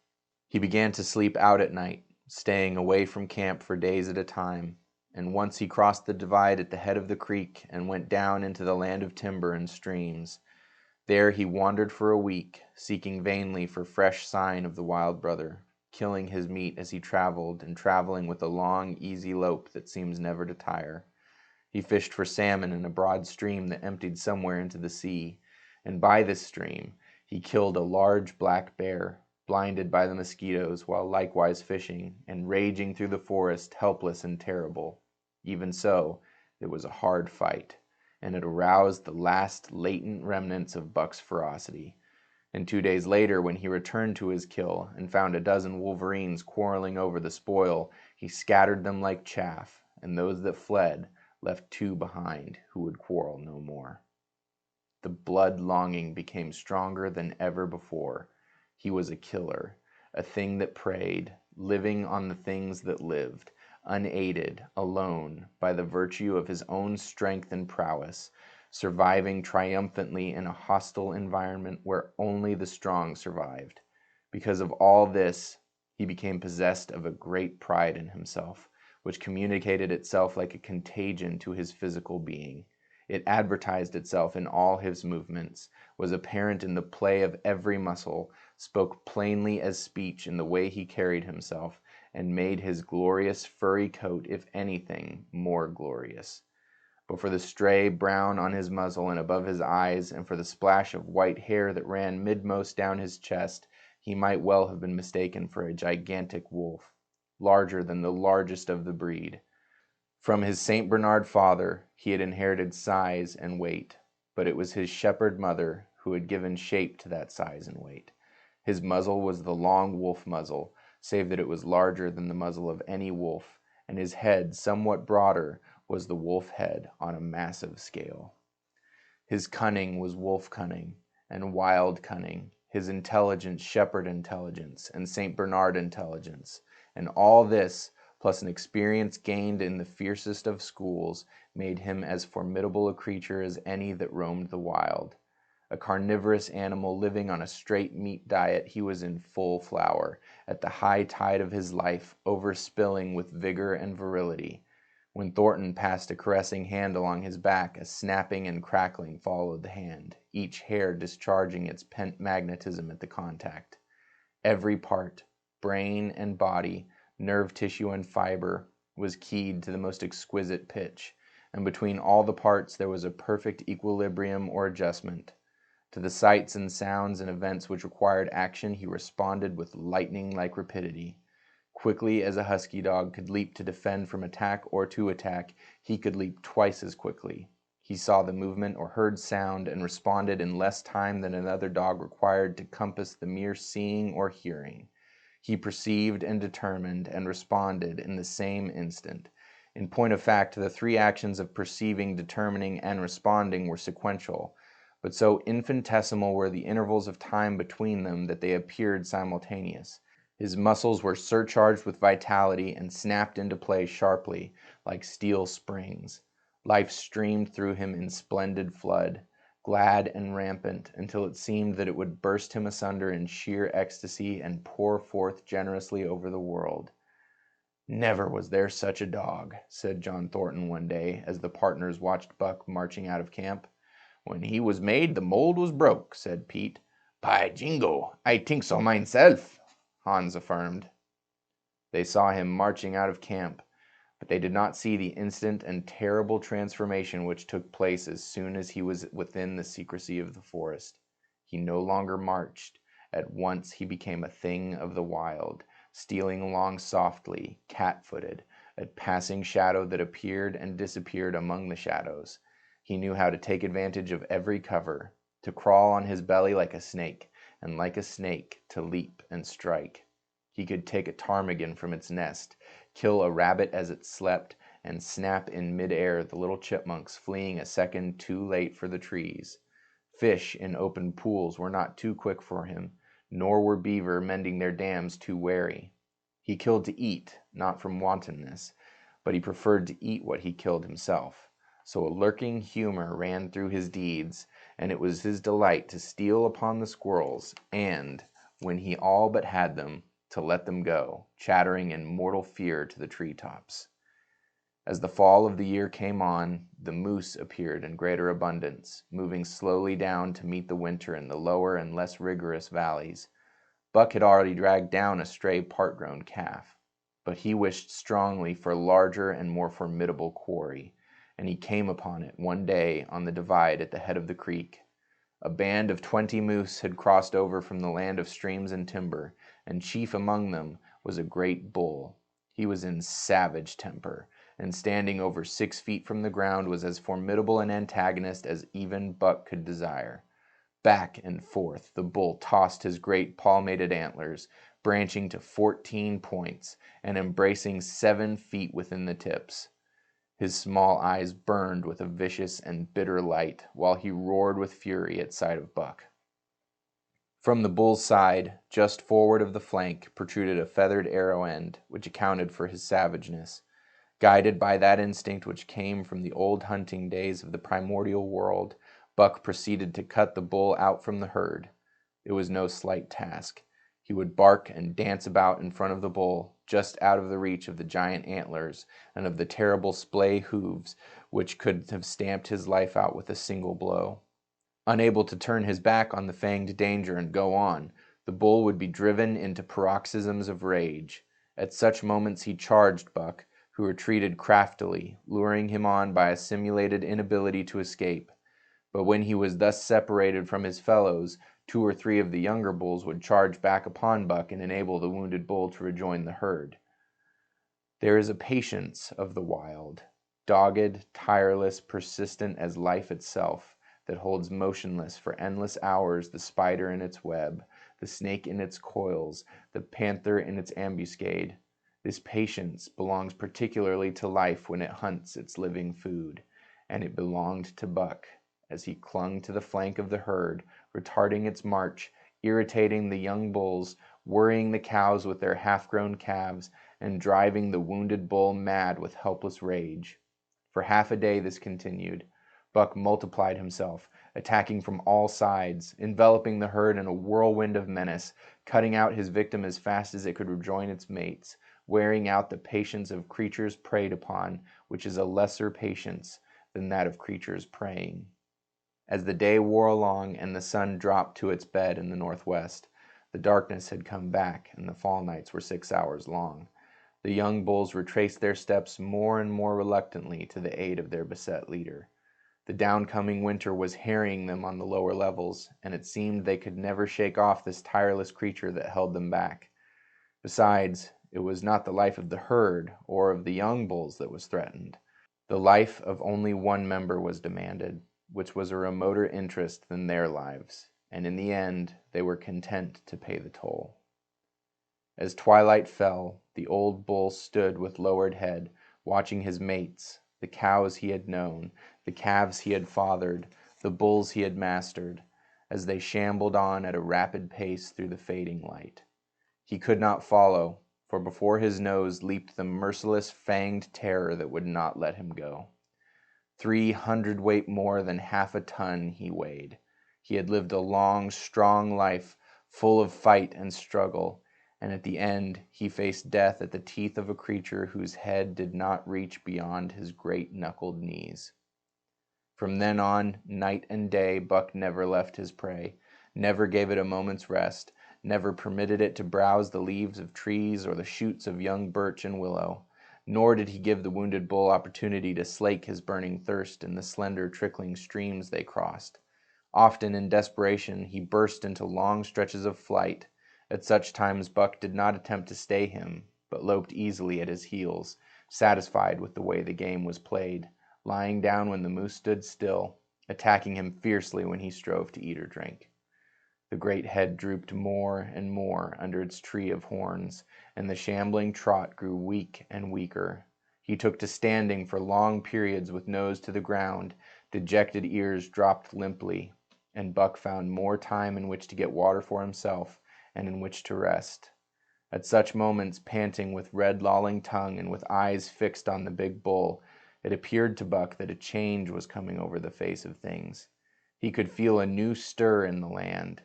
He began to sleep out at night, staying away from camp for days at a time, and once he crossed the divide at the head of the creek and went down into the land of timber and streams. There he wandered for a week, seeking vainly for fresh sign of the wild brother, killing his meat as he traveled, and traveling with a long, easy lope that seems never to tire. He fished for salmon in a broad stream that emptied somewhere into the sea, and by this stream he killed a large black bear, blinded by the mosquitoes while likewise fishing, and raging through the forest, helpless and terrible. Even so, it was a hard fight, and it aroused the last latent remnants of Buck's ferocity. And 2 days later, when he returned to his kill and found a dozen wolverines quarreling over the spoil, he scattered them like chaff, and those that fled left 2 behind who would quarrel no more. The blood longing became stronger than ever before. He was a killer, a thing that preyed, living on the things that lived, unaided, alone, by the virtue of his own strength and prowess, surviving triumphantly in a hostile environment where only the strong survived. Because of all this, he became possessed of a great pride in himself, which communicated itself like a contagion to his physical being. It advertised itself in all his movements, was apparent in the play of every muscle, spoke plainly as speech in the way he carried himself, and made his glorious furry coat, if anything, more glorious. But for the stray brown on his muzzle and above his eyes, and for the splash of white hair that ran midmost down his chest, he might well have been mistaken for a gigantic wolf, larger than the largest of the breed. From his St. Bernard father he had inherited size and weight, but it was his shepherd mother who had given shape to that size and weight. His muzzle was the long wolf muzzle, save that it was larger than the muzzle of any wolf, and his head, somewhat broader, was the wolf head on a massive scale. His cunning was wolf cunning and wild cunning, his intelligence shepherd intelligence and St. Bernard intelligence, and all this, plus an experience gained in the fiercest of schools, made him as formidable a creature as any that roamed the wild. A carnivorous animal living on a straight meat diet, he was in full flower, at the high tide of his life, overspilling with vigor and virility. When Thornton passed a caressing hand along his back, a snapping and crackling followed the hand, each hair discharging its pent magnetism at the contact. Every part, brain and body, nerve tissue and fiber, was keyed to the most exquisite pitch, and between all the parts there was a perfect equilibrium or adjustment. To the sights and sounds and events which required action he responded with lightning-like rapidity. Quickly as a husky dog could leap to defend from attack or to attack, he could leap twice as quickly. He saw the movement or heard sound and responded in less time than another dog required to compass the mere seeing or hearing. He perceived and determined and responded in the same instant. In point of fact, the three actions of perceiving, determining, and responding were sequential, but so infinitesimal were the intervals of time between them that they appeared simultaneous. His muscles were surcharged with vitality and snapped into play sharply, like steel springs. Life streamed through him in splendid flood, glad and rampant, until it seemed that it would burst him asunder in sheer ecstasy and pour forth generously over the world. "Never was there such a dog," said John Thornton one day, as the partners watched Buck marching out of camp. "When he was made, the mold was broke," said Pete. "By jingo, I think so myself," Hans affirmed. They saw him marching out of camp, but they did not see the instant and terrible transformation which took place as soon as he was within the secrecy of the forest. He no longer marched. At once he became a thing of the wild, stealing along softly, cat-footed, a passing shadow that appeared and disappeared among the shadows. He knew how to take advantage of every cover, to crawl on his belly like a snake, and like a snake to leap and strike. He could take a ptarmigan from its nest, kill a rabbit as it slept, and snap in mid-air the little chipmunks fleeing a second too late for the trees. Fish in open pools were not too quick for him, nor were beaver mending their dams too wary. He killed to eat, not from wantonness, but he preferred to eat what he killed himself. So a lurking humor ran through his deeds, and it was his delight to steal upon the squirrels, and, when he all but had them, to let them go, chattering in mortal fear to the treetops. As the fall of the year came on, the moose appeared in greater abundance, moving slowly down to meet the winter in the lower and less rigorous valleys. Buck had already dragged down a stray part-grown calf, but he wished strongly for a larger and more formidable quarry, and he came upon it one day on the divide at the head of the creek. A band of 20 moose had crossed over from the land of streams and timber, and chief among them was a great bull. He was in savage temper, and standing over 6 feet from the ground was as formidable an antagonist as even Buck could desire. Back and forth the bull tossed his great palmated antlers, branching to 14 points, and embracing 7 feet within the tips. His small eyes burned with a vicious and bitter light, while he roared with fury at sight of Buck. From the bull's side, just forward of the flank, protruded a feathered arrow end, which accounted for his savageness. Guided by that instinct which came from the old hunting days of the primordial world, Buck proceeded to cut the bull out from the herd. It was no slight task. He would bark and dance about in front of the bull, just out of the reach of the giant antlers and of the terrible splay hooves which could have stamped his life out with a single blow. Unable to turn his back on the fanged danger and go on, the bull would be driven into paroxysms of rage. At such moments he charged Buck, who retreated craftily, luring him on by a simulated inability to escape. But when he was thus separated from his fellows, 2 or 3 of the younger bulls would charge back upon Buck and enable the wounded bull to rejoin the herd. There is a patience of the wild, dogged, tireless, persistent as life itself, that holds motionless for endless hours the spider in its web, the snake in its coils, the panther in its ambuscade. This patience belongs particularly to life when it hunts its living food, and it belonged to Buck, as he clung to the flank of the herd, retarding its march, irritating the young bulls, worrying the cows with their half-grown calves, and driving the wounded bull mad with helpless rage. For half a day this continued. Buck multiplied himself, attacking from all sides, enveloping the herd in a whirlwind of menace, cutting out his victim as fast as it could rejoin its mates, wearing out the patience of creatures preyed upon, which is a lesser patience than that of creatures preying. As the day wore along and the sun dropped to its bed in the northwest, the darkness had come back and the fall nights were 6 hours long. The young bulls retraced their steps more and more reluctantly to the aid of their beset leader. The downcoming winter was harrying them on the lower levels, and it seemed they could never shake off this tireless creature that held them back. Besides, it was not the life of the herd or of the young bulls that was threatened. The life of only one member was demanded, which was a remoter interest than their lives, and in the end they were content to pay the toll. As twilight fell, the old bull stood with lowered head, watching his mates, the cows he had known, the calves he had fathered, the bulls he had mastered, as they shambled on at a rapid pace through the fading light. He could not follow, for before his nose leaped the merciless fanged terror that would not let him go. 300 weight more than half a ton he weighed. He had lived a long, strong life, full of fight and struggle, and at the end he faced death at the teeth of a creature whose head did not reach beyond his great knuckled knees. From then on, night and day, Buck never left his prey, never gave it a moment's rest, never permitted it to browse the leaves of trees or the shoots of young birch and willow, nor did he give the wounded bull opportunity to slake his burning thirst in the slender trickling streams they crossed. Often in desperation he burst into long stretches of flight. At such times Buck did not attempt to stay him, but loped easily at his heels, satisfied with the way the game was played, lying down when the moose stood still, attacking him fiercely when he strove to eat or drink. The great head drooped more and more under its tree of horns, and the shambling trot grew weak and weaker. He took to standing for long periods with nose to the ground, dejected ears dropped limply, and Buck found more time in which to get water for himself and in which to rest. At such moments, panting with red lolling tongue and with eyes fixed on the big bull, it appeared to Buck that a change was coming over the face of things. He could feel a new stir in the land.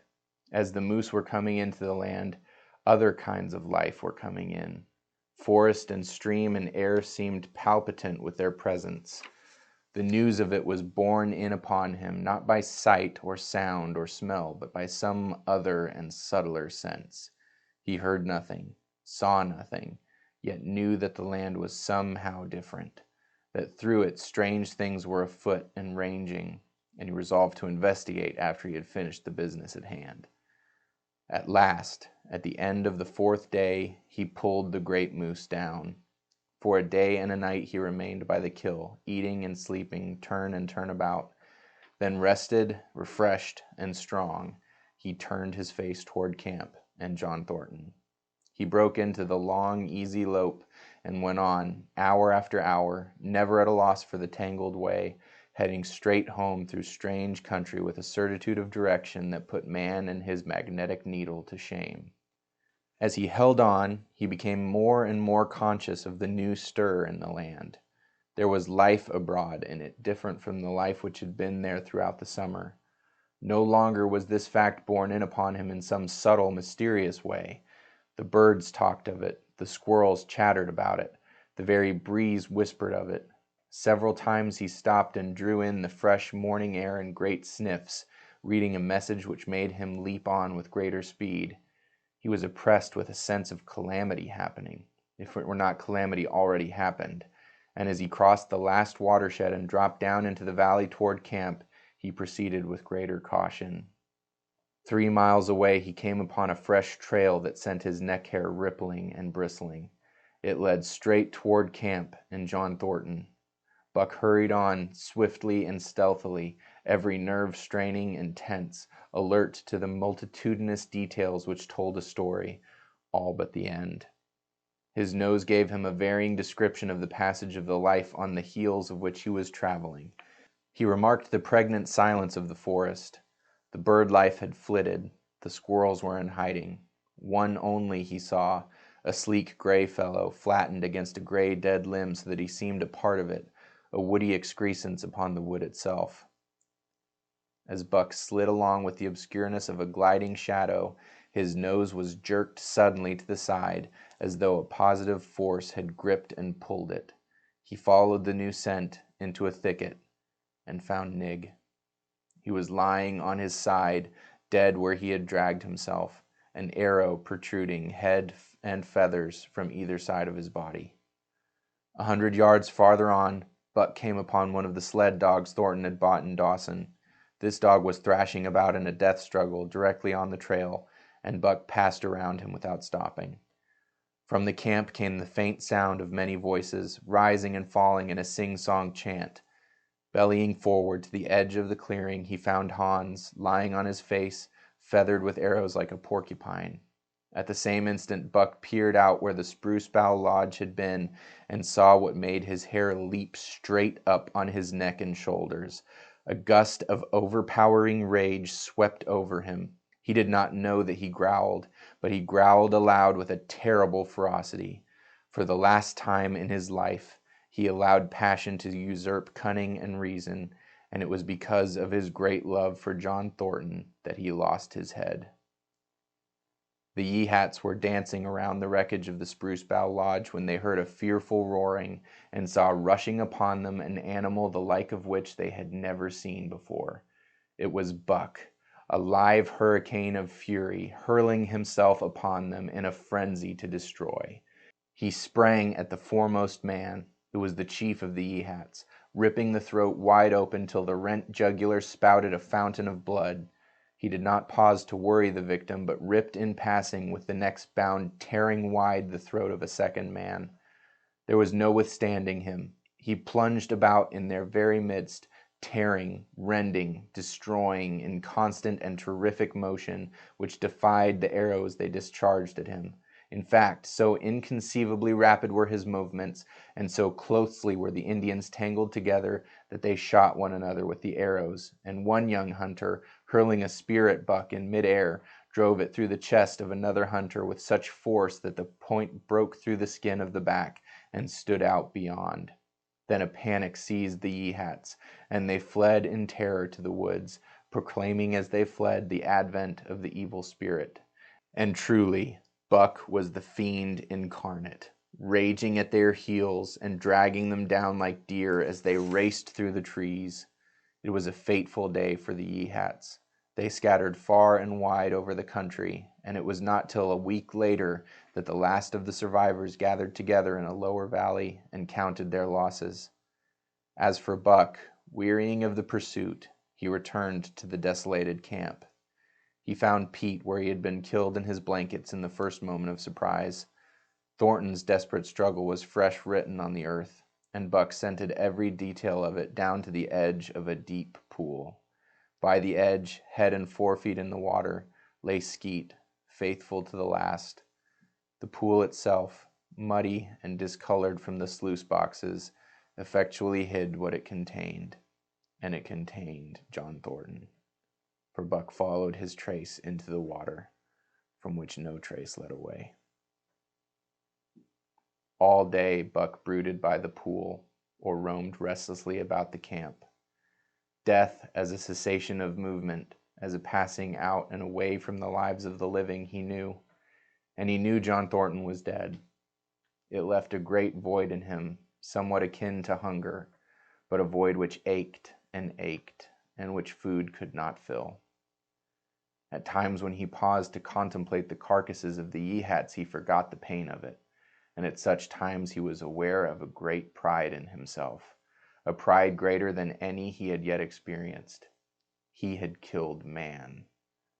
As the moose were coming into the land, other kinds of life were coming in. Forest and stream and air seemed palpitant with their presence. The news of it was borne in upon him, not by sight or sound or smell, but by some other and subtler sense. He heard nothing, saw nothing, yet knew that the land was somehow different, that through it strange things were afoot and ranging, and he resolved to investigate after he had finished the business at hand. At last, at the end of the 4th day, he pulled the great moose down. For a day and a night he remained by the kill, eating and sleeping, turn and turn about. Then rested, refreshed, and strong, he turned his face toward camp and John Thornton. He broke into the long, easy lope and went on, hour after hour, never at a loss for the tangled way, heading straight home through strange country with a certitude of direction that put man and his magnetic needle to shame. As he held on, he became more and more conscious of the new stir in the land. There was life abroad in it, different from the life which had been there throughout the summer. No longer was this fact borne in upon him in some subtle, mysterious way. The birds talked of it, the squirrels chattered about it, the very breeze whispered of it. Several times he stopped and drew in the fresh morning air in great sniffs, reading a message which made him leap on with greater speed. He was oppressed with a sense of calamity happening, if it were not calamity already happened, and as he crossed the last watershed and dropped down into the valley toward camp, he proceeded with greater caution. 3 miles away he came upon a fresh trail that sent his neck hair rippling and bristling. It led straight toward camp and John Thornton. Buck hurried on, swiftly and stealthily, every nerve straining and tense, alert to the multitudinous details which told a story, all but the end. His nose gave him a varying description of the passage of the life on the heels of which he was traveling. He remarked the pregnant silence of the forest. The bird life had flitted, the squirrels were in hiding. One only he saw, a sleek gray fellow, flattened against a gray dead limb so that he seemed a part of it, a woody excrescence upon the wood itself. As Buck slid along with the obscureness of a gliding shadow, his nose was jerked suddenly to the side, as though a positive force had gripped and pulled it. He followed the new scent into a thicket and found Nig. He was lying on his side, dead where he had dragged himself, an arrow protruding, head and feathers, from either side of his body. 100 yards farther on, Buck came upon one of the sled dogs Thornton had bought in Dawson. This dog was thrashing about in a death struggle directly on the trail, and Buck passed around him without stopping. From the camp came the faint sound of many voices, rising and falling in a sing-song chant. Bellying forward to the edge of the clearing, he found Hans, lying on his face, feathered with arrows like a porcupine. At the same instant, Buck peered out where the Spruce Bough Lodge had been and saw what made his hair leap straight up on his neck and shoulders. A gust of overpowering rage swept over him. He did not know that he growled, but he growled aloud with a terrible ferocity. For the last time in his life, he allowed passion to usurp cunning and reason, and it was because of his great love for John Thornton that he lost his head. The Yeehats were dancing around the wreckage of the Spruce Bough Lodge when they heard a fearful roaring and saw rushing upon them an animal the like of which they had never seen before. It was Buck, a live hurricane of fury, hurling himself upon them in a frenzy to destroy. He sprang at the foremost man, who was the chief of the Yeehats, ripping the throat wide open till the rent jugular spouted a fountain of blood. He did not pause to worry the victim, but ripped in passing with the next bound, tearing wide the throat of a second man. There was no withstanding him. He plunged about in their very midst, tearing, rending, destroying in constant and terrific motion, which defied the arrows they discharged at him. In fact, so inconceivably rapid were his movements, and so closely were the Indians tangled together, that they shot one another with the arrows, and one young hunter, hurling a spear at Buck in midair, drove it through the chest of another hunter with such force that the point broke through the skin of the back and stood out beyond. Then a panic seized the Yeehats, and they fled in terror to the woods, proclaiming as they fled the advent of the evil spirit. And truly, Buck was the fiend incarnate, raging at their heels and dragging them down like deer as they raced through the trees. It was a fateful day for the Yeehats. They scattered far and wide over the country, and it was not till a week later that the last of the survivors gathered together in a lower valley and counted their losses. As for Buck, wearying of the pursuit, he returned to the desolated camp. He found Pete where he had been killed in his blankets in the first moment of surprise. Thornton's desperate struggle was fresh written on the earth, and Buck scented every detail of it down to the edge of a deep pool. By the edge, head and forefeet in the water, lay Skeet, faithful to the last. The pool itself, muddy and discolored from the sluice boxes, effectually hid what it contained, and it contained John Thornton. For Buck followed his trace into the water, from which no trace led away. All day Buck brooded by the pool, or roamed restlessly about the camp. Death as a cessation of movement, as a passing out and away from the lives of the living, he knew, and he knew John Thornton was dead. It left a great void in him, somewhat akin to hunger, but a void which ached, and which food could not fill. At times when he paused to contemplate the carcasses of the Yeehats, he forgot the pain of it, and at such times he was aware of a great pride in himself, a pride greater than any he had yet experienced. He had killed man,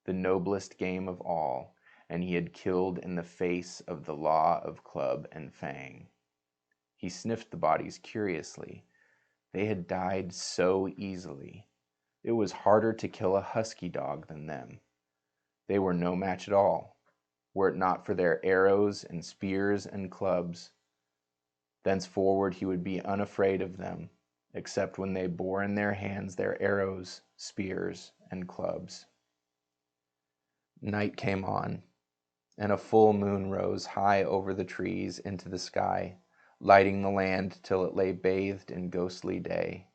the noblest game of all, and he had killed in the face of the law of club and fang. He sniffed the bodies curiously. They had died so easily. It was harder to kill a husky dog than them. They were no match at all, were it not for their arrows and spears and clubs. Thenceforward he would be unafraid of them, except when they bore in their hands their arrows, spears, and clubs. Night came on, and a full moon rose high over the trees into the sky, lighting the land till it lay bathed in ghostly day.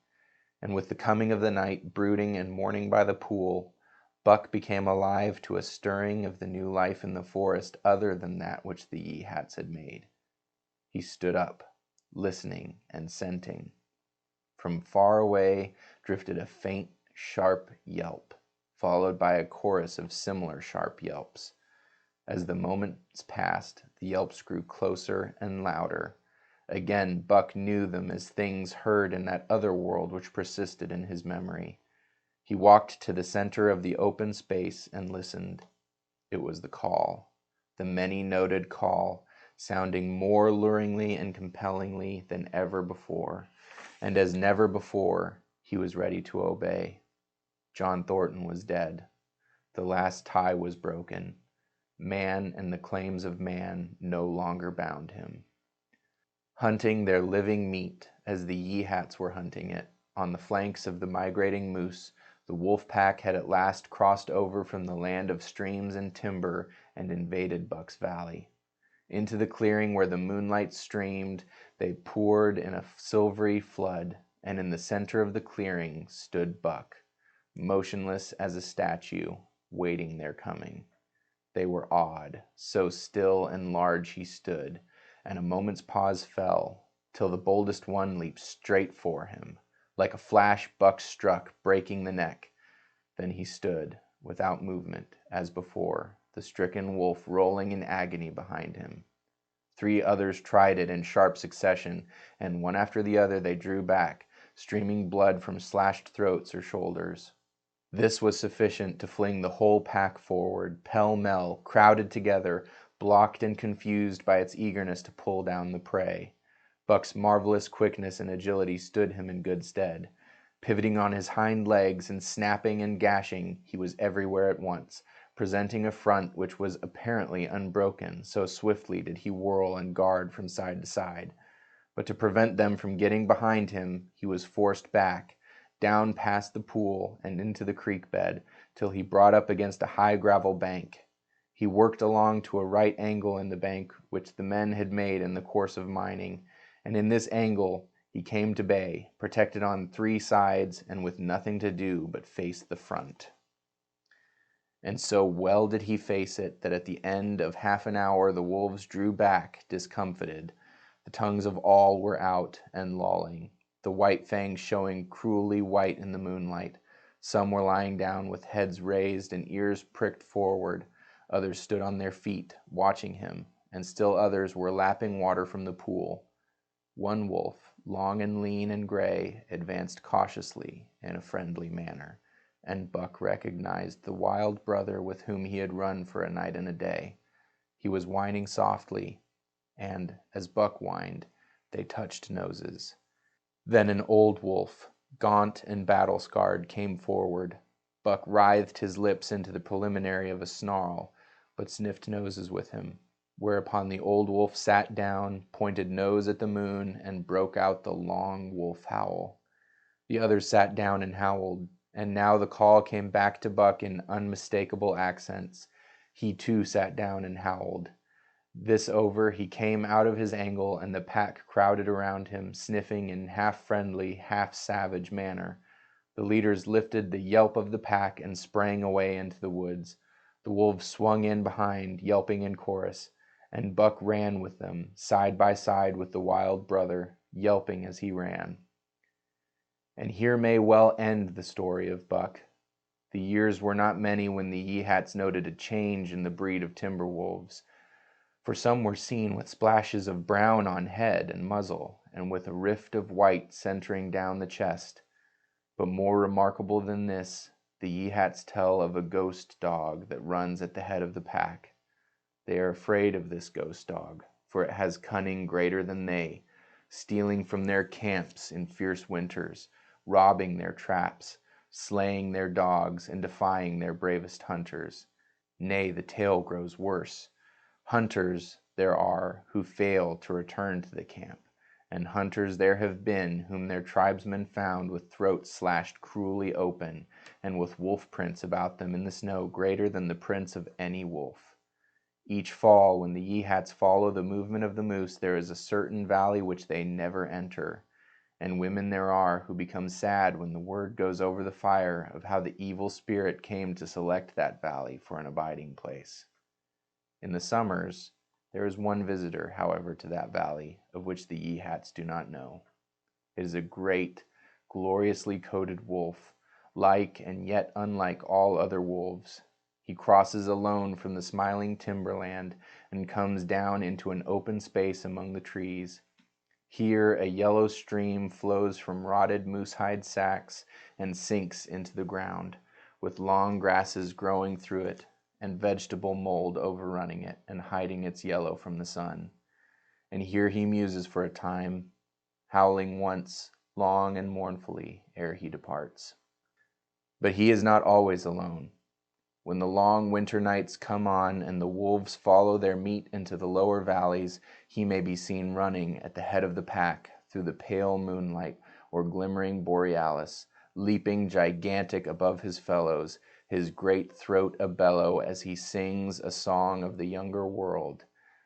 And with the coming of the night, brooding and mourning by the pool, Buck became alive to a stirring of the new life in the forest other than that which the Yeehats had made. He stood up, listening and scenting. From far away drifted a faint, sharp yelp, followed by a chorus of similar sharp yelps. As the moments passed, the yelps grew closer and louder. Again, Buck knew them as things heard in that other world which persisted in his memory. He walked to the center of the open space and listened. It was the call, the many-noted call, sounding more luringly and compellingly than ever before, and as never before he was ready to obey. John Thornton was dead. The last tie was broken. Man and the claims of man no longer bound him. Hunting their living meat, as the Yeehats were hunting it, on the flanks of the migrating moose, the wolf pack had at last crossed over from the land of streams and timber and invaded Buck's Valley. Into the clearing where the moonlight streamed, they poured in a silvery flood, and in the center of the clearing stood Buck, motionless as a statue, waiting their coming. They were awed, so still and large he stood, and a moment's pause fell, till the boldest one leaped straight for him. Like a flash Buck struck, breaking the neck. Then he stood, without movement, as before, the stricken wolf rolling in agony behind him. 3 others tried it in sharp succession, and one after the other they drew back, streaming blood from slashed throats or shoulders. This was sufficient to fling the whole pack forward, pell-mell, crowded together, blocked and confused by its eagerness to pull down the prey. Buck's marvelous quickness and agility stood him in good stead. Pivoting on his hind legs and snapping and gashing, he was everywhere at once, presenting a front which was apparently unbroken, so swiftly did he whirl and guard from side to side. But to prevent them from getting behind him, he was forced back, down past the pool and into the creek bed, till he brought up against a high gravel bank. He worked along to a right angle in the bank which the men had made in the course of mining, and in this angle he came to bay, protected on 3 sides and with nothing to do but face the front. And so well did he face it that at the end of half an hour the wolves drew back, discomfited. The tongues of all were out and lolling, the white fangs showing cruelly white in the moonlight. Some were lying down with heads raised and ears pricked forward. Others stood on their feet, watching him, and still others were lapping water from the pool. One wolf, long and lean and gray, advanced cautiously in a friendly manner, and Buck recognized the wild brother with whom he had run for a night and a day. He was whining softly, and, as Buck whined, they touched noses. Then an old wolf, gaunt and battle-scarred, came forward. Buck writhed his lips into the preliminary of a snarl, but sniffed noses with him, whereupon the old wolf sat down, pointed nose at the moon, and broke out the long wolf howl. The others sat down and howled, and now the call came back to Buck in unmistakable accents. He too sat down and howled. This over, he came out of his angle, and the pack crowded around him, sniffing in half-friendly, half-savage manner. The leaders lifted the yelp of the pack and sprang away into the woods. The wolves swung in behind, yelping in chorus, and Buck ran with them, side by side with the wild brother, yelping as he ran. And here may well end the story of Buck. The years were not many when the Yeehats noted a change in the breed of timber wolves, for some were seen with splashes of brown on head and muzzle, and with a rift of white centering down the chest. But more remarkable than this, the Yeehats tell of a ghost dog that runs at the head of the pack. They are afraid of this ghost dog, for it has cunning greater than they, stealing from their camps in fierce winters, robbing their traps, slaying their dogs, and defying their bravest hunters. Nay, the tale grows worse. Hunters there are who fail to return to the camp, and hunters there have been whom their tribesmen found with throats slashed cruelly open, and with wolf prints about them in the snow greater than the prints of any wolf. Each fall, when the Yeehats follow the movement of the moose, there is a certain valley which they never enter, and women there are who become sad when the word goes over the fire of how the evil spirit came to select that valley for an abiding place. In the summers, there is one visitor, however, to that valley, of which the Yeehats do not know. It is a great, gloriously coated wolf, like and yet unlike all other wolves. He crosses alone from the smiling timberland and comes down into an open space among the trees. Here a yellow stream flows from rotted moosehide sacks and sinks into the ground, with long grasses growing through it, and vegetable mold overrunning it and hiding its yellow from the sun. and here he muses for a time, howling once, long and mournfully, ere he departs. But he is not always alone. When the long winter nights come on and the wolves follow their meat into the lower valleys, he may be seen running at the head of the pack through the pale moonlight or glimmering borealis, leaping gigantic above his fellows, his great throat a-bellow as he sings a song of the younger world,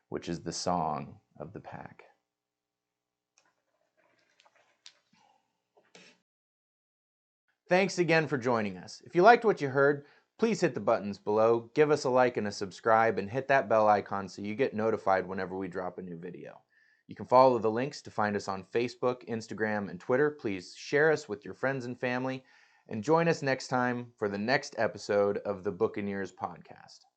which is the song of the pack. Thanks again for joining us. If you liked what you heard, please hit the buttons below, give us a like and a subscribe, and hit that bell icon so you get notified whenever we drop a new video. You can follow the links to find us on Facebook, Instagram, and Twitter. Please share us with your friends and family, and join us next time for the next episode of the Bookaneers Podcast.